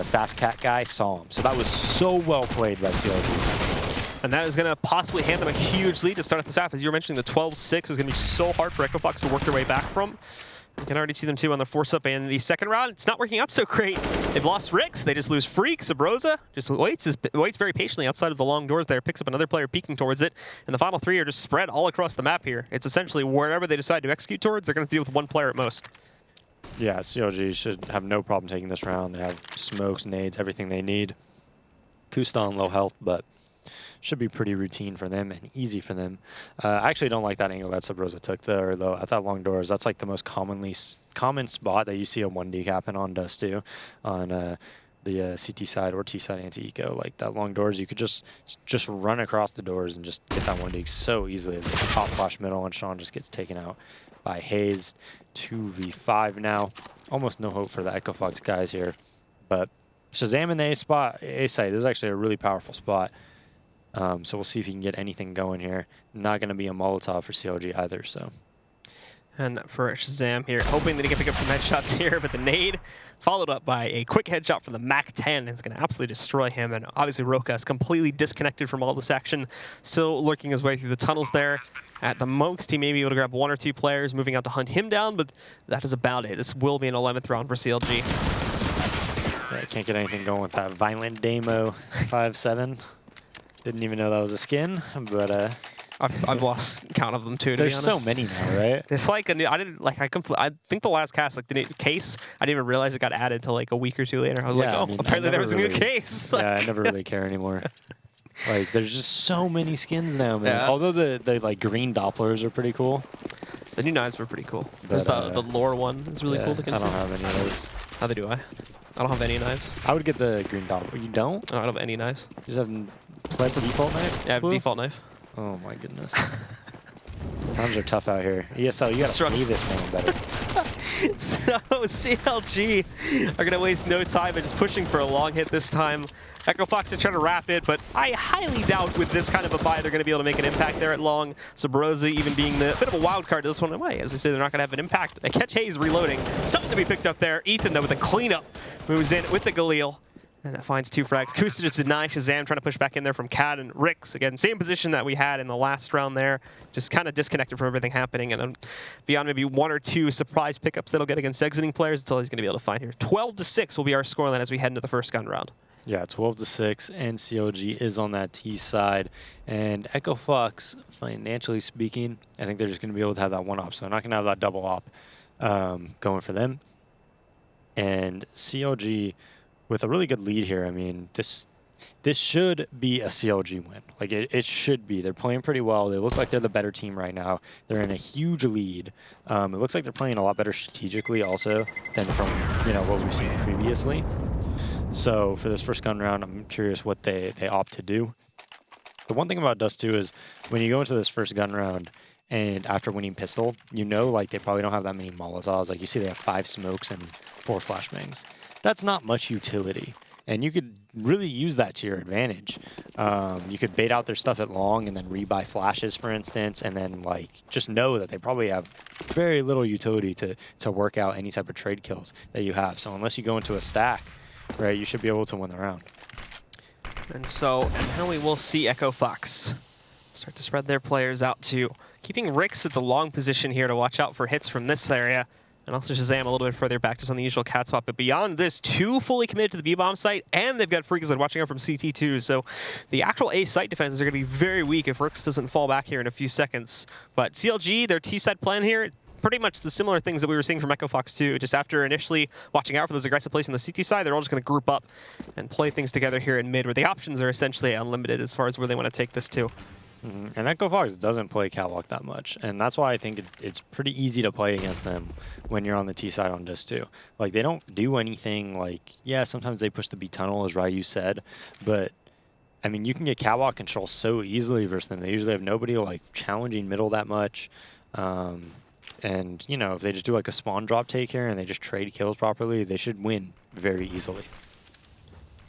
Fast Cat guy saw him. So that was so well played by CLG. And that is going to possibly hand them a huge lead to start this half. As you were mentioning, the 12-6 is going to be so hard for Echo Fox to work their way back from. You can already see them too on the force up in the second round. It's not working out so great. They've lost Rix. They just lose Freak. Sabrosa just waits very patiently outside of the long doors there, picks up another player peeking towards it. And the final three are just spread all across the map here. It's essentially wherever they decide to execute towards, they're going to deal with one player at most. Yeah, CLG should have no problem taking this round. They have smokes, nades, everything they need. Kusta on low health, but should be pretty routine for them and easy for them. I actually don't like that angle that Sabrosa took there, though. At that long doors, that's like the most common spot that you see a 1D happen on Dust 2 on the CT side or T side anti-eco. Like that long doors, you could just run across the doors and just get that 1D so easily as a top flash middle, and Sean just gets taken out by Hayes. 2v5 now. Almost no hope for the Echo Fox guys here, but Shazam in the A site. This is actually a really powerful spot. So we'll see if he can get anything going here. Not going to be a Molotov for CLG either, so. And for Shazam here, hoping that he can pick up some headshots here, but the nade followed up by a quick headshot from the MAC-10 is going to absolutely destroy him. And obviously Roka is completely disconnected from all this action, still lurking his way through the tunnels there. At the most, he may be able to grab one or two players moving out to hunt him down, but that is about it. This will be an 11th round for CLG. Yeah, can't get anything going with that Violent Damo 5-7. Didn't even know that was a skin, but I've lost count of them too. To be honest. There's so many now, right? It's like a new. I think the last cast, like the case, I didn't even realize it got added until like a week or two later. I was like, oh, apparently there was a new case. Yeah, I never really care anymore. Like, there's just so many skins now, man. Yeah. Although the like green Dopplers are pretty cool. The new knives were pretty cool. There's the lore one is really cool to consider. I don't have any of those. Neither do I. I don't have any knives. I would get the green Doppler. You don't? No, I don't have any knives. You just have Pled's default knife? Yeah, I have a default knife. Oh my goodness. Times are tough out here. ESL, you gotta pay this man better. So CLG are gonna waste no time and just pushing for a long hit this time. Echo Fox are trying to wrap it, but I highly doubt with this kind of a buy they're going to be able to make an impact there at long. Sabrosa even being the bit of a wild card to this one. Why? As I say, they're not going to have an impact. They catch Hayes reloading. Something to be picked up there. Ethan, though, with the cleanup, moves in with the Galil. And that finds two frags. Kusta just denies Shazam, trying to push back in there from Cad and Rix. Again, same position that we had in the last round there. Just kind of disconnected from everything happening. And beyond maybe one or two surprise pickups that he'll get against exiting players, that's all he's going to be able to find here. 12-6 will be our scoreline as we head into the first gun round. Yeah, 12-6, and CLG is on that T side. And Echo Fox, financially speaking, I think they're just going to be able to have that one op. So they're not going to have that double op going for them. And CLG with a really good lead here. I mean, this should be a CLG win. Like, it should be. They're playing pretty well. They look like they're the better team right now. They're in a huge lead. It looks like they're playing a lot better strategically also than from, what we've seen previously. So for this first gun round, I'm curious what they opt to do. The one thing about Dust 2 is when you go into this first gun round And after winning pistol, you know, like, they probably don't have that many Molotovs. Like, you see they have 5 smokes and 4 flashbangs. That's not much utility. And you could really use that to your advantage. You could bait out their stuff at long and then rebuy flashes, for instance, and then, like, just know that they probably have very little utility to work out any type of trade kills that you have. So unless you go into a stack, right, you should be able to win the round. And now we will see Echo Fox start to spread their players out to keeping Rix at the long position here to watch out for hits from this area. And also Shazam a little bit further back, just on the usual cat spot. But beyond this, 2 fully committed to the B-bomb site, and they've got Freakazoid watching out from CT2. So the actual A site defenses are going to be very weak if Rix doesn't fall back here in a few seconds. But CLG, their T-side plan here, pretty much the similar things that we were seeing from Echo Fox 2. Just after initially watching out for those aggressive plays on the CT side, they're all just going to group up and play things together here in mid, where the options are essentially unlimited as far as where they want to take this to. And Echo Fox doesn't play catwalk that much, and that's why I think it's pretty easy to play against them when you're on the T side on Disc 2. Like, they don't do anything like, yeah, sometimes they push the B tunnel, as Ryu said, but I mean, you can get catwalk control so easily versus them. They usually have nobody like challenging middle that much. And, you know, if they just do like a spawn drop take here and they just trade kills properly, they should win very easily.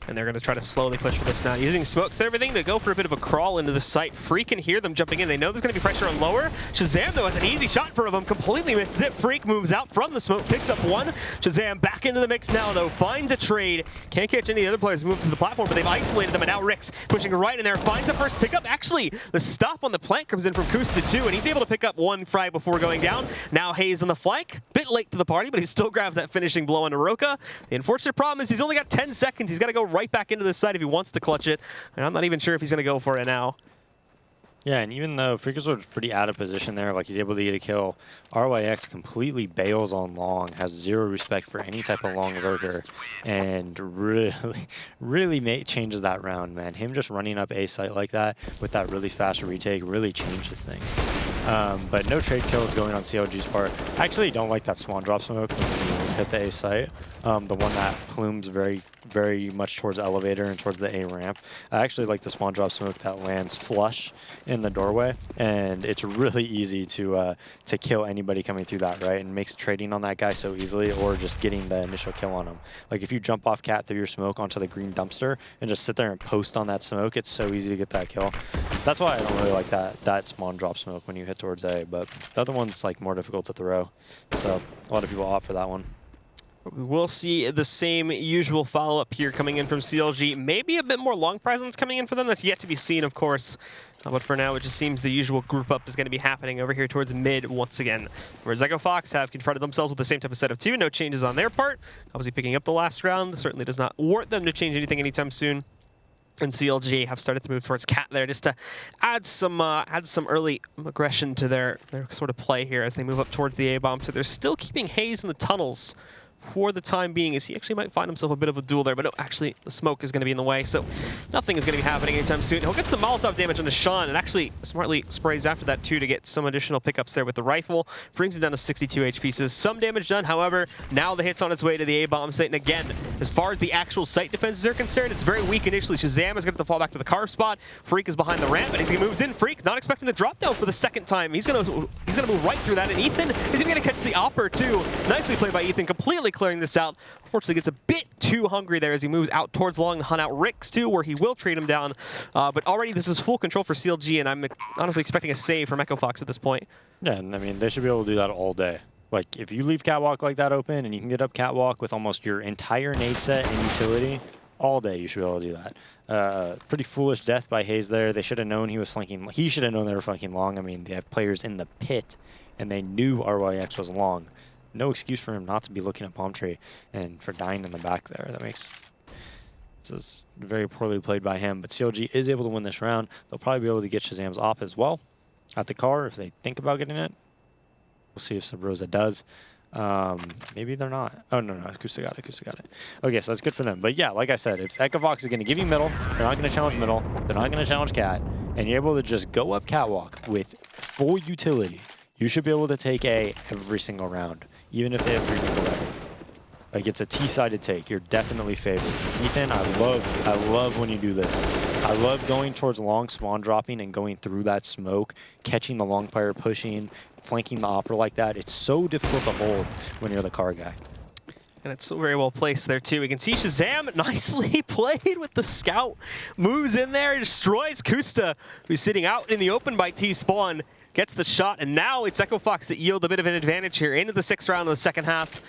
And they're going to try to slowly push for this now, using smokes and everything to go for a bit of a crawl into the site. Freak can hear them jumping in. They know there's going to be pressure on lower. Shazam, though, has an easy shot in front of him. Completely misses it. Freak moves out from the smoke, picks up 1. Shazam back into the mix now, though. Finds a trade. Can't catch any other players move to the platform, but they've isolated them. And now Rix pushing right in there. Finds the first pickup. Actually, the stop on the plank comes in from Kusta, too, and he's able to pick up 1 frag before going down. Now Hayes on the flank. Bit late to the party, but he still grabs that finishing blow on Naroka. The unfortunate problem is he's only got 10 seconds. He's got to go right back into the site if he wants to clutch it, and I'm not even sure if he's going to go for it now. Yeah, and even though Freakazoid's pretty out of position there, like he's able to get a kill, RYX completely bails on long, has 0 respect for any type of long lurker, and really changes that round, man. Him just running up A site like that with that really fast retake really changes things. But no trade kills going on CLG's part. I actually don't like that spawn drop smoke when you hit the A site. The one that plumes very much towards the elevator and towards the A ramp. I actually like the spawn drop smoke that lands flush in the doorway, and it's really easy to kill anybody coming through that, right? And makes trading on that guy so easily, or just getting the initial kill on him. Like if you jump off cat through your smoke onto the green dumpster and just sit there and post on that smoke, it's so easy to get that kill. That's why I don't really like that spawn drop smoke when you hit towards A, but the other one's like more difficult to throw. So a lot of people opt for that one. We'll see the same usual follow-up here coming in from CLG. Maybe a bit more long presence coming in for them. That's yet to be seen, of course. But for now, it just seems the usual group up is going to be happening over here towards mid once again. Whereas Echo Fox have confronted themselves with the same type of set of 2. No changes on their part. Obviously picking up the last round certainly does not warrant them to change anything anytime soon. And CLG have started to move towards cat there just to add some early aggression to their sort of play here as they move up towards the A-bomb. So they're still keeping Hayes in the tunnels for the time being, as he actually might find himself a bit of a duel there, but no, actually the smoke is going to be in the way, so nothing is going to be happening anytime soon. He'll get some Molotov damage on Sean, and actually smartly sprays after that too to get some additional pickups there with the rifle. Brings him down to 62 HP, so some damage done. However, now the hit's on its way to the A-bomb site, and again, as far as the actual site defenses are concerned, it's very weak initially. Shazam is going to have to fall back to the carve spot. Freak is behind the ramp, and as he moves in, Freak not expecting the drop down for the second time. He's going to move right through that, and Ethan is even going to catch the opper too. Nicely played by Ethan, completely clearing this out. Unfortunately, gets a bit too hungry there as he moves out towards long to hunt out Rix too, where he will trade him down. But already this is full control for CLG, and I'm honestly expecting a save from Echo Fox at this point. Yeah, and I mean, they should be able to do that all day. Like, if you leave catwalk like that open and you can get up catwalk with almost your entire nade set and utility, all day you should be able to do that. Pretty foolish death by Hayes there. They should have known he was flanking. He should have known they were flanking long. I mean, they have players in the pit, and they knew RYX was long. No excuse for him not to be looking at Palm Tree and for dying in the back there. This is very poorly played by him, but CLG is able to win this round. They'll probably be able to get Shazam's op as well at the car if they think about getting it. We'll see if Sabrosa does. Maybe they're not. Oh, no, Kusta got it. Okay, so that's good for them. But yeah, like I said, if Echo Fox is going to give you middle, they're not going to challenge middle, they're not going to challenge cat, and you're able to just go up catwalk with full utility, you should be able to take A every single round, even if they have 3 people there. Like, it's a T-sided take. You're definitely favored. Ethan, I love when you do this. I love going towards long spawn dropping and going through that smoke, catching the long player, pushing, flanking the opera like that. It's so difficult to hold when you're the car guy. And it's very well placed there, too. We can see Shazam nicely played with the scout. Moves in there, destroys Kusta, who's sitting out in the open by T-Spawn. Gets the shot, and now it's Echo Fox that yield a bit of an advantage here into the 6th round of the second half.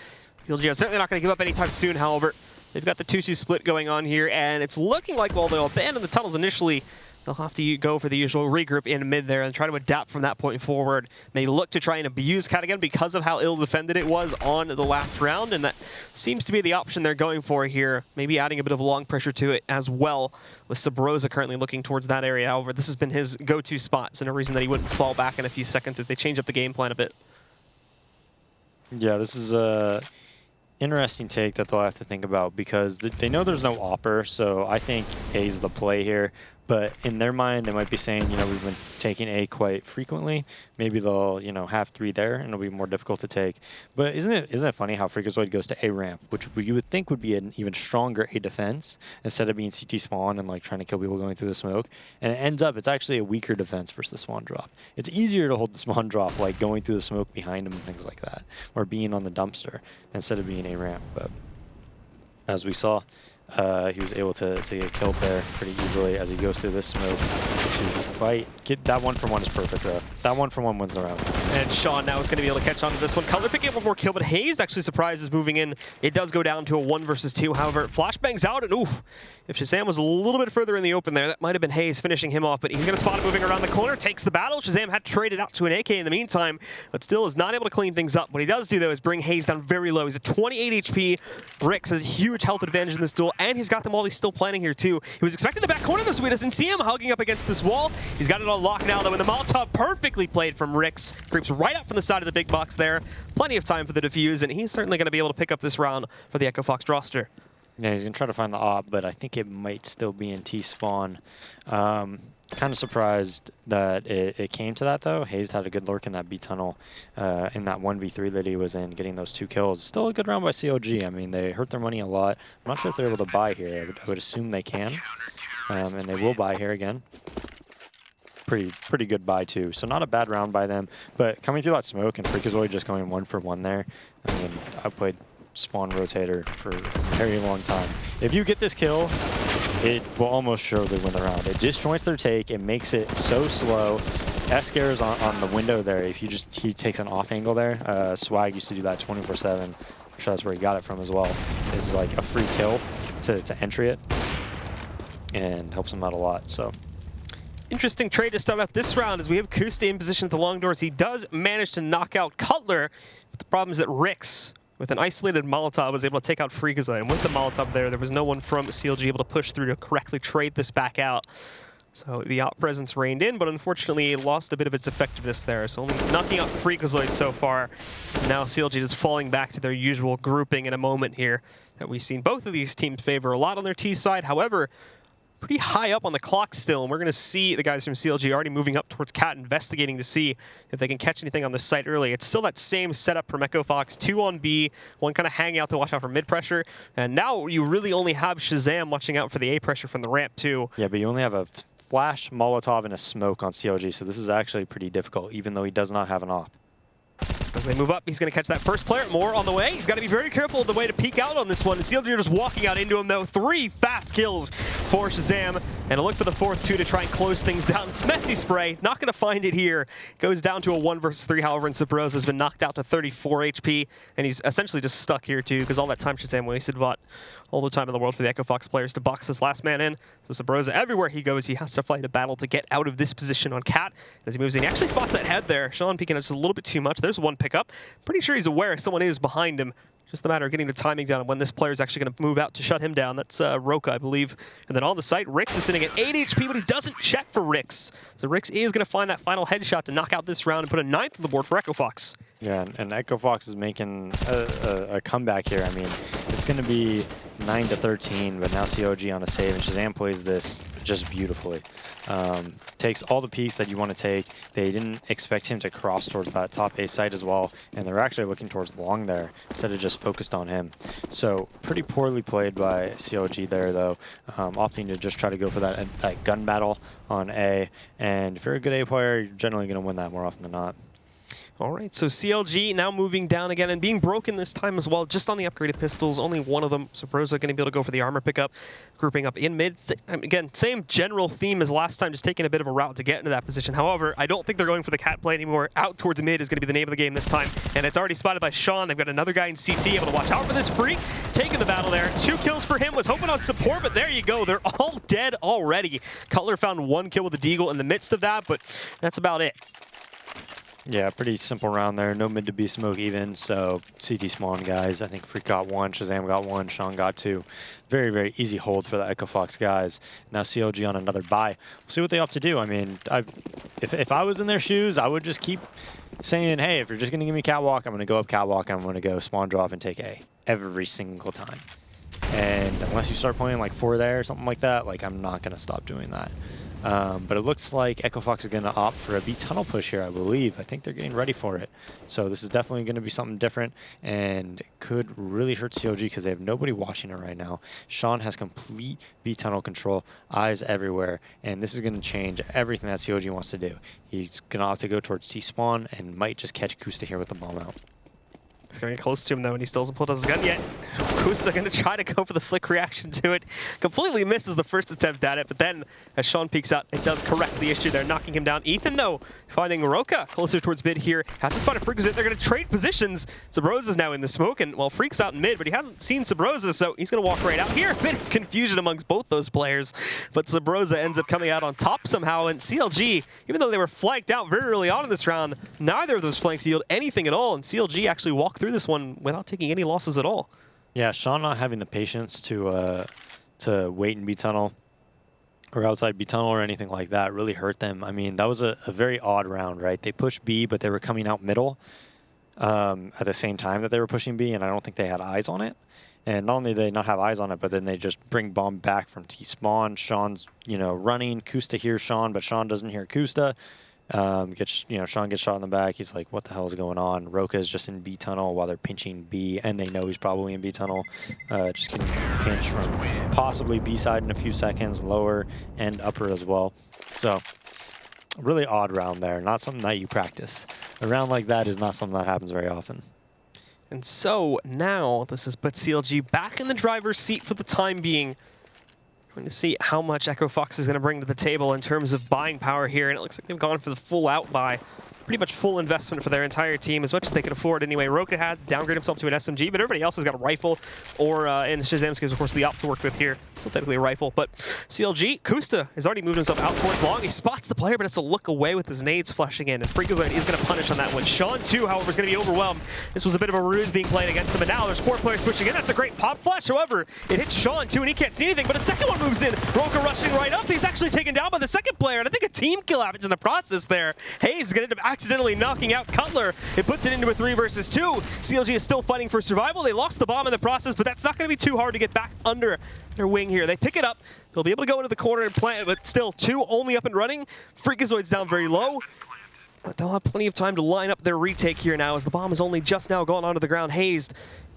CLG are certainly not going to give up anytime soon, however. They've got the 2-2 split going on here, and it's looking like, while they'll abandon the tunnels initially, they'll have to go for the usual regroup in mid there and try to adapt from that point forward. They look to try and abuse Cat again because of how ill-defended it was on the last round, and that seems to be the option they're going for here. Maybe adding a bit of long pressure to it as well, with Sabrosa currently looking towards that area. However, this has been his go-to spot, so no reason that he wouldn't fall back in a few seconds if they change up the game plan a bit. Yeah, this is a interesting take that they'll have to think about because they know there's no Opper, so I think A's the play here. But in their mind, they might be saying, you know, we've been taking A quite frequently. Maybe they'll, you know, have 3 there, and it'll be more difficult to take. But isn't it funny how Freakazoid goes to A ramp, which you would think would be an even stronger A defense instead of being CT spawn and like trying to kill people going through the smoke. And it ends up, it's actually a weaker defense versus the spawn drop. It's easier to hold the spawn drop, like going through the smoke behind him and things like that, or being on the dumpster instead of being A ramp. But as we saw, he was able to get killed there pretty easily as he goes through this smoke to fight. That 1-for-1 is perfect, though. That 1-for-1 wins the round. And Sean now is going to be able to catch on to this one. Cutler picking up one more kill, but Hayes actually surprises moving in. It does go down to a 1 versus 2. However, flashbangs out, and oof, if Shazam was a little bit further in the open there, that might have been Hayes finishing him off, but he's going to spot him moving around the corner, takes the battle. Shazam had traded out to an AK in the meantime, but still is not able to clean things up. What he does do, though, is bring Hayes down very low. He's at 28 HP. Rix has a huge health advantage in this duel, and he's got them while he's still planning here, too. He was expecting the back corner, though, so he doesn't see him hugging up against this wall. He's got it on lock now, though, and the Molotov perfectly played from Rix. Creeps right up from the side of the big box there. Plenty of time for the defuse, and he's certainly going to be able to pick up this round for the Echo Fox roster. Yeah, he's going to try to find the op, but I think it might still be in T-spawn. Kind of surprised that it came to that, though. Hayes had a good lurk in that B tunnel in that 1v3 that he was in, getting those 2 kills. Still a good round by CLG. I mean, they hurt their money a lot. I'm not sure if they're able to buy here. I would assume they can, and they will buy here again. Pretty good buy, too. So not a bad round by them, but coming through that smoke and Freakazoid just going 1-for-1 there. I mean, I played spawn rotator for a very long time. If you get this kill, it will almost surely win the round. It disjoints their take. It makes it so slow. S-Scare is on the window there. If he takes an off angle there. Swag used to do that 24/7. I'm sure that's where he got it from as well. It's like a free kill to entry it and helps him out a lot. So. Interesting trade to start out this round as we have Kusta in position at the long doors. He does manage to knock out Cutler, but the problem is that Rix, with an isolated Molotov, was able to take out Freakazoid. And with the Molotov there was no one from CLG able to push through to correctly trade this back out. So the op presence reigned in, but unfortunately lost a bit of its effectiveness there. So only knocking out Freakazoid so far. Now CLG is falling back to their usual grouping in a moment here that we've seen both of these teams favor a lot on their T side. However, pretty high up on the clock still, and we're going to see the guys from CLG already moving up towards Cat, investigating to see if they can catch anything on this site early. It's still that same setup from Echo Fox, 2 on B, 1 kind of hanging out to watch out for mid pressure, and now you really only have Shazam watching out for the A pressure from the ramp too. Yeah, but you only have a flash, Molotov, and a smoke on CLG, so this is actually pretty difficult, even though he does not have an op. As they move up, he's going to catch that first player. More on the way. He's got to be very careful of the way to peek out on this one. And CLG just walking out into him, though. 3 fast kills for Shazam. And a look for the 4th, too, to try and close things down. Messy spray. Not going to find it here. Goes down to a 1 versus 3, however, and Sabrosa has been knocked out to 34 HP. And he's essentially just stuck here, too, because all that time Shazam wasted, but all the time in the world for the Echo Fox players to box this last man in. So Sabrosa, everywhere he goes, he has to fight a battle to get out of this position on Cat. As he moves in, he actually spots that head there. Sean peeking out just a little bit too much. There's 1 pickup. Pretty sure he's aware someone is behind him. Just a matter of getting the timing down on when this player is actually going to move out to shut him down. That's Roka, I believe. And then on the site, Rix is sitting at 8 HP, but he doesn't check for Rix. So Rix is going to find that final headshot to knock out this round and put a 9th on the board for Echo Fox. Yeah, and Echo Fox is making a comeback here. I mean, it's going to be 9-13, but now CLG on a save, and Shazam plays this just beautifully. Takes all the peaks that you want to take. They didn't expect him to cross towards that top A site as well, and they're actually looking towards long there instead of just focused on him. So pretty poorly played by CLG there, though, opting to just try to go for that gun battle on A. And if you're a good A player, you're generally going to win that more often than not. All right, so CLG now moving down again and being broken this time as well, just on the upgraded pistols. Only one of them. Sabrosa going to be able to go for the armor pickup, grouping up in mid. Again, same general theme as last time, just taking a bit of a route to get into that position. However, I don't think they're going for the cat play anymore. Out towards mid is going to be the name of the game this time, and it's already spotted by Sean. They've got another guy in CT able to watch out for this freak. Taking the battle there. 2 kills for him. Was hoping on support, but there you go. They're all dead already. Cutler found 1 kill with the Deagle in the midst of that, but that's about it. Yeah, pretty simple round there. No mid to B smoke even, so CT spawn guys. I think Freak got 1, Shazam got 1, Sean got 2. Very, very easy hold for the Echo Fox guys. Now CLG on another buy. We'll see what they opt to do. I mean, if I was in their shoes, I would just keep saying, hey, if you're just going to give me catwalk, I'm going to go up catwalk, and I'm going to go spawn drop and take A every single time. And unless you start playing like 4 there or something like that, like I'm not going to stop doing that. But it looks like Echo Fox is going to opt for a B tunnel push here, I believe. I think they're getting ready for it. So this is definitely going to be something different and could really hurt CLG because they have nobody watching it right now. Sean has complete B tunnel control, eyes everywhere, and this is going to change everything that CLG wants to do. He's going to opt to go towards T spawn and might just catch Kusta here with the bomb out. He's going to get close to him, though, and he still hasn't pulled out his gun yet. Kusta going to try to go for the flick reaction to it. Completely misses the first attempt at it, but then as Sean peeks out, it does correct the issue there, knocking him down. Ethan, though, finding Roka closer towards mid here. Hasn't spotted Freak. They're going to trade positions. Sabrosa's now in the smoke, and well, Freak's out in mid, but he hasn't seen Sabrosa, so he's going to walk right out here. A bit of confusion amongst both those players, but Sabrosa ends up coming out on top somehow, and CLG, even though they were flanked out very early on in this round, neither of those flanks yield anything at all, and CLG actually walked through this one without taking any losses at all. Yeah, Sean not having the patience to wait in B tunnel or outside B tunnel or anything like that really hurt them. I mean, that was a very odd round, right? They pushed B, but they were coming out middle at the same time that they were pushing B, and I don't think they had eyes on it. And not only did they not have eyes on it, but then they just bring bomb back from T spawn. Sean's running. Kusta hears Sean, but Sean doesn't hear Kusta. Sean gets shot in the back. He's like, what the hell is going on? Roka is just in B tunnel while they're pinching B, and they know he's probably in B tunnel. Just getting pinched from possibly B side in a few seconds, lower and upper as well. So really odd round there. Not something that you practice. A round like that is not something that happens very often. And so now this has put CLG back in the driver's seat for the time being. Going to see how much Echo Fox is going to bring to the table in terms of buying power here, and it looks like they've gone for the full out buy. Pretty much full investment for their entire team, as much as they can afford anyway. Roka had downgraded himself to an SMG, but everybody else has got a rifle, or in Shazam's case, of course, the op to work with here. Still technically a rifle, but CLG, Kusta has already moved himself out towards long. He spots the player, but has to look away with his nades flashing in, and Freakazoid is going to punish on that one. Sean, too, however, is going to be overwhelmed. This was a bit of a ruse being played against him, and now there's 4 players pushing in. That's a great pop flash, however, it hits Sean, too, and he can't see anything, but a second one moves in. Roka rushing right up. He's actually taken down by the second player, and I think a team kill happens in the process there. Hayes is going to end up accidentally knocking out Cutler. It puts it into a 3 versus 2. CLG is still fighting for survival. They lost the bomb in the process, but that's not going to be too hard to get back under their wing here. They pick it up. They'll be able to go into the corner and plant it, but still 2 only up and running. Freakazoid's down very low, but they'll have plenty of time to line up their retake here now as the bomb has only just now gone onto the ground. Hazed.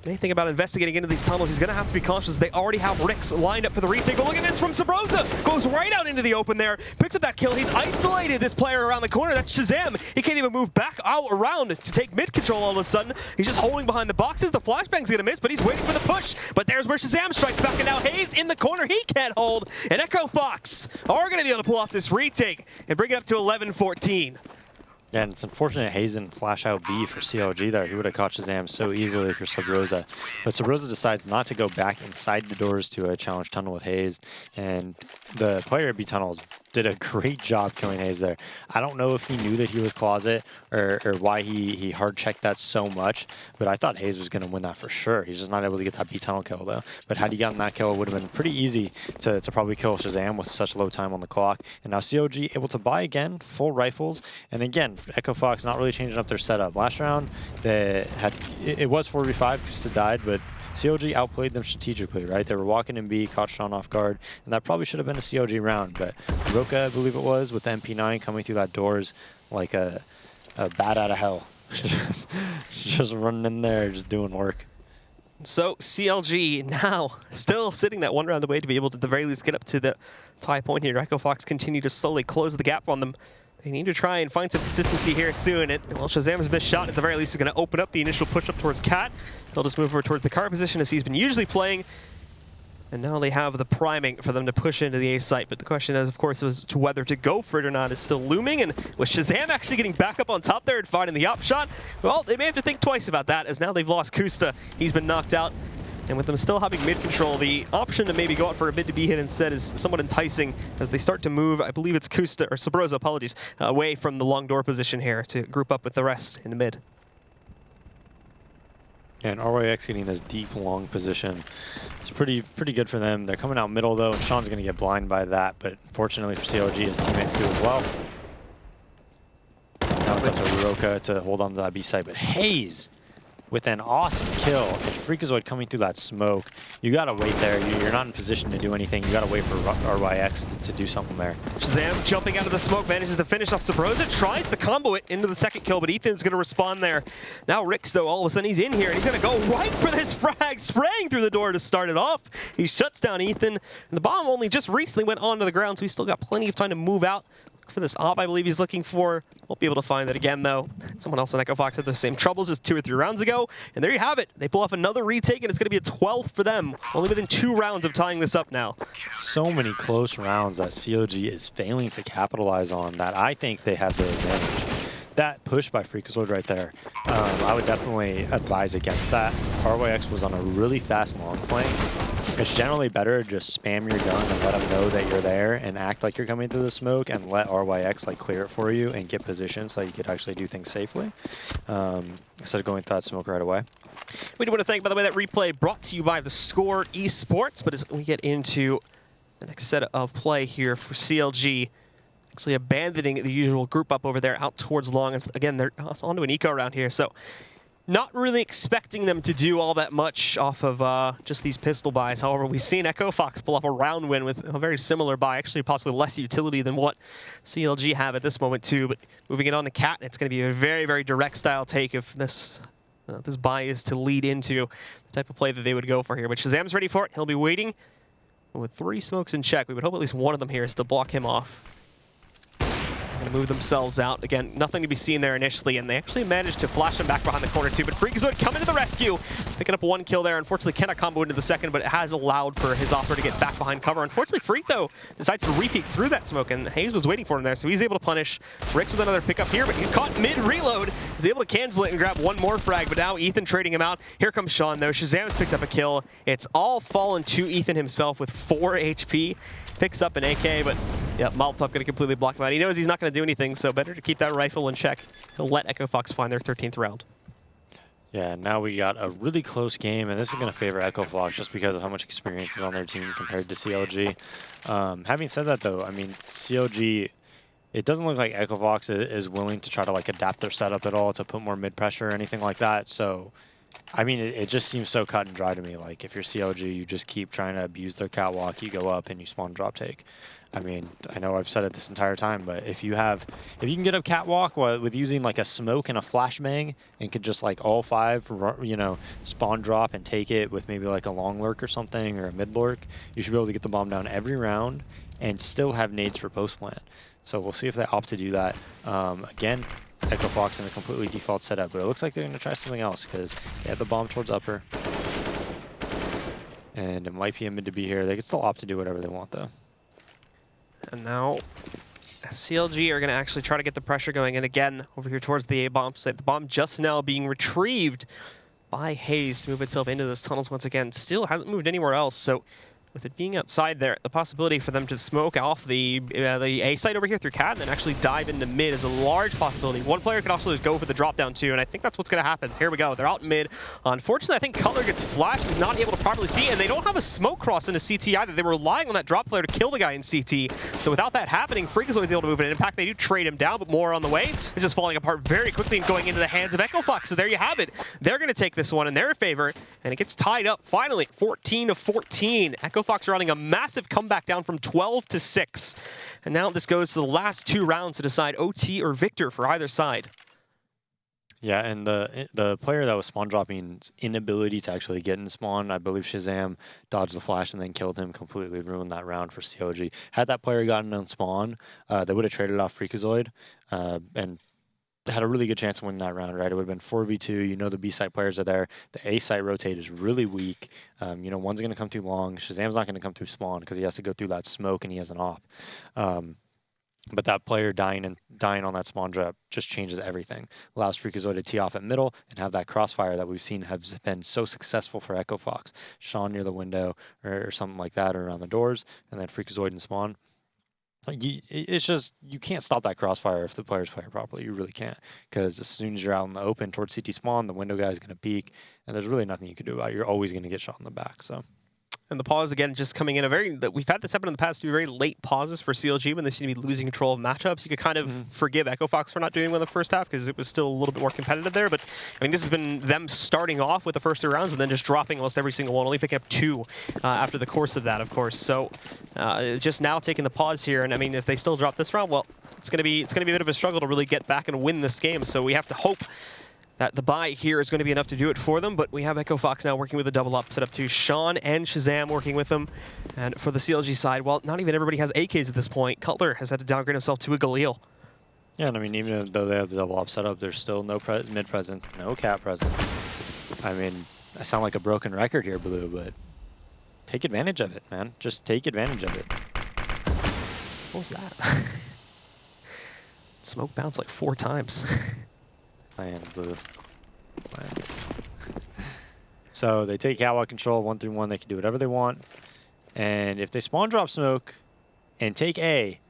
Anything about investigating into these tunnels, he's going to have to be cautious. They already have Ricks lined up for the retake. But look at this from Sabrosa. Goes right out into the open there. Picks up that kill. He's isolated this player around the corner. That's Shazam. He can't even move back out around to take mid control all of a sudden. He's just holding behind the boxes. The flashbang's going to miss, but he's waiting for the push. But there's where Shazam strikes back, and now Hayes in the corner. He can't hold. And Echo Fox are going to be able to pull off this retake and bring it up to 11-14. Yeah, and it's unfortunate Hayes didn't flash out B for CLG there. He would have caught Shazam so easily for Sabrosa. But Sabrosa decides not to go back inside the doors to a challenge tunnel with Hayes. And the player at B tunnels did a great job killing Hayes there. I don't know if he knew that he was closet or why he hard checked that so much, but I thought Hayes was going to win that for sure. He's just not able to get that B tunnel kill though. But had he gotten that kill, it would have been pretty easy to probably kill Shazam with such low time on the clock. And now CLG able to buy again, full rifles. And again, Echo Fox not really changing up their setup. Last round, they had it was 4v5, Kusta died, but CLG outplayed them strategically, right? They were walking in B, caught Sean off guard, and that probably should have been a CLG round. But Roka, I believe it was, with the MP9 coming through that doors like a bat out of hell. just running in there, just doing work. So CLG now still sitting that one round away to be able to at the very least get up to the tie point here. Echo Fox continue to slowly close the gap on them. They need to try and find some consistency here soon. Well, Shazam's missed shot at the very least is going to open up the initial push up towards Cat. They'll just move over towards the car position as he's been usually playing. And now they have the priming for them to push into the A site. But the question is, of course, was to whether to go for it or not is still looming. And with Shazam actually getting back up on top there and finding the op shot, well, they may have to think twice about that, as now they've lost Kusta. He's been knocked out. And with them still having mid control, the option to maybe go out for a mid to be hit instead is somewhat enticing as they start to move, I believe it's Kusta, or Sabrosa, apologies, away from the long door position here to group up with the rest in the mid. And RYX getting this deep long position. It's pretty good for them. They're coming out middle though, and Sean's going to get blind by that, but fortunately for CLG, his teammates do as well. Now it's up to Roka to hold on to that B site, but Hayes with an awesome kill. Freakazoid coming through that smoke. You gotta wait there. You're not in position to do anything. You gotta wait for RYX to do something there. Shazam jumping out of the smoke, manages to finish off Sabrosa, tries to combo it into the second kill, but Ethan's gonna respond there. Now Rix, though, all of a sudden he's in here, and he's gonna go right for this frag, spraying through the door to start it off. He shuts down Ethan, and the bomb only just recently went onto the ground, so he's still got plenty of time to move out. For this op, I believe he's looking for. Won't be able to find it again, though. Someone else in Echo Fox had the same troubles as 2 or 3 rounds ago. And there you have it. They pull off another retake, and it's going to be a 12th for them. Only within 2 rounds of tying this up now. So many close rounds that CLG is failing to capitalize on that I think they have the advantage. That push by Freakazoid right there, I would definitely advise against that. RYX was on a really fast long flank. It's generally better to just spam your gun and let them know that you're there and act like you're coming through the smoke and let RYX like clear it for you and get position so you could actually do things safely instead of going through that smoke right away. We do want to thank, by the way, that replay brought to you by the Score Esports. But as we get into the next set of play here for CLG, actually abandoning the usual group up over there out towards long. As, again, they're onto an eco around here, so not really expecting them to do all that much off of just these pistol buys. However, we've seen Echo Fox pull off a round win with a very similar buy, actually possibly less utility than what CLG have at this moment too. But moving it on to Cat, it's going to be a very, very direct style take if this this buy is to lead into the type of play that they would go for here. But Shazam's ready for it. He'll be waiting. With 3 smokes in check, we would hope at least one of them here is to block him off. And move themselves out. Again, nothing to be seen there initially, and they actually managed to flash him back behind the corner too. But Freakazoid coming to the rescue, picking up 1 kill there. Unfortunately, cannot combo into the second, but it has allowed for his offer to get back behind cover. Unfortunately, Freak, though, decides to repeat through that smoke, and Hayes was waiting for him there, so he's able to punish Rix with another pickup here, but he's caught mid-reload. He's able to cancel it and grab 1 more frag, but now Ethan trading him out. Here comes Sean, though. Shazam's picked up a kill. It's all fallen to Ethan himself with 4 HP. Picks up an AK, but yeah, Molotov going to completely block him out. He knows he's not going to do anything, so better to keep that rifle in check. He'll let Echo Fox find their 13th round. Yeah, now we got a really close game, and this is going to favor Echo Fox just because of how much experience is on their team compared to CLG. Having said that, though, I mean, CLG, it doesn't look like Echo Fox is willing to try to like adapt their setup at all to put more mid-pressure or anything like that, so I mean, it just seems so cut and dry to me. Like, if you're CLG, you just keep trying to abuse their catwalk, you go up and you spawn drop take. I mean, I know I've said it this entire time, but if you can get a catwalk with using like a smoke and a flashbang and could just like all 5, you know, spawn drop and take it with maybe like a long lurk or something or a mid lurk, you should be able to get the bomb down every round and still have nades for post plant. So we'll see if they opt to do that. Again, Echo Fox in a completely default setup, but it looks like they're going to try something else because they have the bomb towards upper. And it might be a mid to be here. They can still opt to do whatever they want, though. And now CLG are going to actually try to get the pressure going. And again, over here towards the A-bomb site. The bomb just now being retrieved by Hayes to move itself into those tunnels once again. Still hasn't moved anywhere else, so with it being outside there, the possibility for them to smoke off the A site over here through Cat and then actually dive into mid is a large possibility. One player could also just go for the drop down too, and I think that's what's going to happen. Here we go. They're out in mid. Unfortunately, I think Cutler gets flashed. He's not able to properly see, and they don't have a smoke cross into CT either. They were relying on that drop player to kill the guy in CT. So without that happening, Freakazoid's able to move in. In fact, they do trade him down, but more on the way. It's just falling apart very quickly and going into the hands of Echo Fox. So there you have it. They're going to take this one in their favor, and it gets tied up finally, 14-14. Echo Fox running a massive comeback down from 12 to 6. And now this goes to the last 2 rounds to decide OT or victor for either side. Yeah, and the player that was spawn dropping's inability to actually get in spawn, I believe Shazam dodged the flash and then killed him, completely ruined that round for CLG. Had that player gotten on spawn, they would have traded off Freakazoid and had a really good chance of winning that round, right? It would have been 4v2. You know the B site players are there. The A site rotate is really weak. You know, one's going to come too long. Shazam's not going to come through spawn because he has to go through that smoke and he has an op. But that player dying on that spawn drop just changes everything. Allows Freakazoid to tee off at middle and have that crossfire that we've seen has been so successful for Echo Fox. Sean near the window or something like that, or around the doors, and then Freakazoid and spawn. It's just, you can't stop that crossfire if the players play it properly. You really can't, because as soon as you're out in the open towards CT spawn, the window guy is going to peek, and there's really nothing you can do about it. You're always going to get shot in the back. So. And the pause, again, just coming in we've had this happen in the past, to be very late pauses for CLG when they seem to be losing control of matchups. You could kind of forgive Echo Fox for not doing well in the first half because it was still a little bit more competitive there. But I mean, this has been them starting off with the first 3 rounds and then just dropping almost every single one, only picking up 2 after the course of that, of course. So just now taking the pause here. And I mean, if they still drop this round, well, it's gonna be a bit of a struggle to really get back and win this game. So we have to hope that the buy here is going to be enough to do it for them, but we have Echo Fox now working with a double up, set up to Sean and Shazam working with them. And for the CLG side, well, not even everybody has AKs at this point. Cutler has had to downgrade himself to a Galil. Yeah, and I mean, even though they have the double op set up, there's still no mid presence, no cat presence. I mean, I sound like a broken record here, Blue, but take advantage of it, man. Just take advantage of it. What was that? Smoke bounced like 4 times. Man, Blue. Man. So they take catwalk control 1-3-1. They can do whatever they want. And if they spawn drop smoke and take A,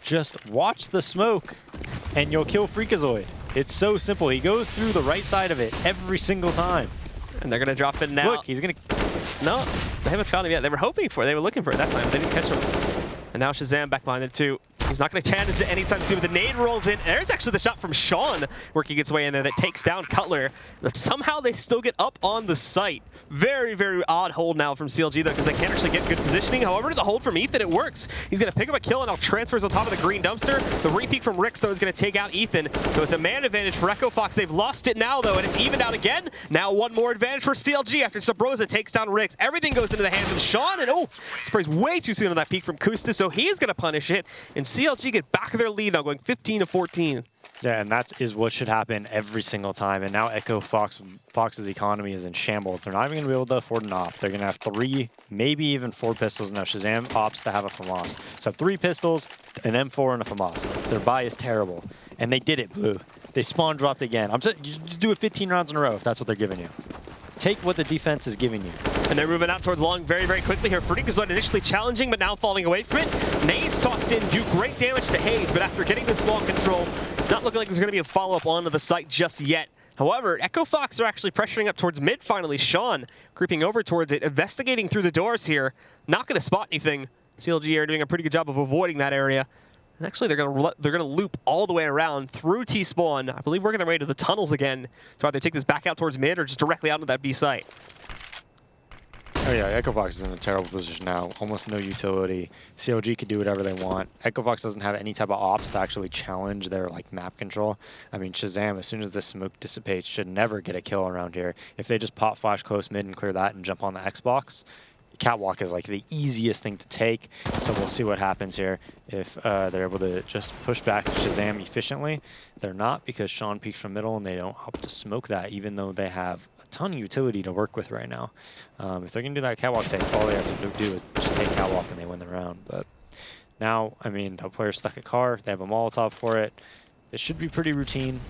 just watch the smoke and you'll kill Freakazoid. It's so simple. He goes through the right side of it every single time. And they're going to drop it now. Look, he's going to... No, they haven't found him yet. They were hoping for it. They were looking for it that time, but they didn't catch him. And now Shazam back behind it too. He's not going to challenge it anytime soon. The nade rolls in. There's actually the shot from Sean working its way in there that takes down Cutler. But somehow they still get up on the site. Very, very odd hold now from CLG though, because they can't actually get good positioning. However, the hold from Ethan, it works. He's going to pick up a kill and now transfers on top of the green dumpster. The repeat from Rix though is going to take out Ethan. So it's a man advantage for Echo Fox. They've lost it now though, and it's evened out again. Now one more advantage for CLG after Sabrosa takes down Rix. Everything goes into the hands of Sean, and sprays way too soon on that peek from Kusta, so he's going to punish it. And CLG get back their lead now, going 15-14. Yeah, and that is what should happen every single time. And now Echo Fox's economy is in shambles. They're not even going to be able to afford an op. They're going to have 3, maybe even 4 pistols. Now Shazam opts to have a FAMAS. So 3 pistols, an M4, and a FAMAS. Their buy is terrible. And they did it, Blue. They spawn dropped again. You do it 15 rounds in a row if that's what they're giving you. Take what the defense is giving you. And they're moving out towards long very, very quickly here. Freakazoid initially challenging, but now falling away from it. Nades tossed in, do great damage to Hayes, but after getting this long control, it's not looking like there's going to be a follow-up onto the site just yet. However, Echo Fox are actually pressuring up towards mid finally. Sean creeping over towards it, investigating through the doors here. Not going to spot anything. CLG are doing a pretty good job of avoiding that area. And actually, they're gonna loop all the way around through T-spawn. I believe working their way to the tunnels again to either take this back out towards mid or just directly out into that B site. Oh yeah, Echo Fox is in a terrible position now. Almost no utility. CLG can do whatever they want. Echo Fox doesn't have any type of ops to actually challenge their map control. I mean, Shazam, as soon as the smoke dissipates, should never get a kill around here. If they just pop flash close mid and clear that and jump on the Xbox, catwalk is like the easiest thing to take, so we'll see what happens here if they're able to just push back Shazam efficiently. They're not, because Sean peeks from middle and they don't opt to smoke that, even though they have a ton of utility to work with right now. If they're going to do that catwalk take, all they have to do is just take catwalk and they win the round. But now, I mean, the player's stuck at car, they have a Molotov for it. It should be pretty routine.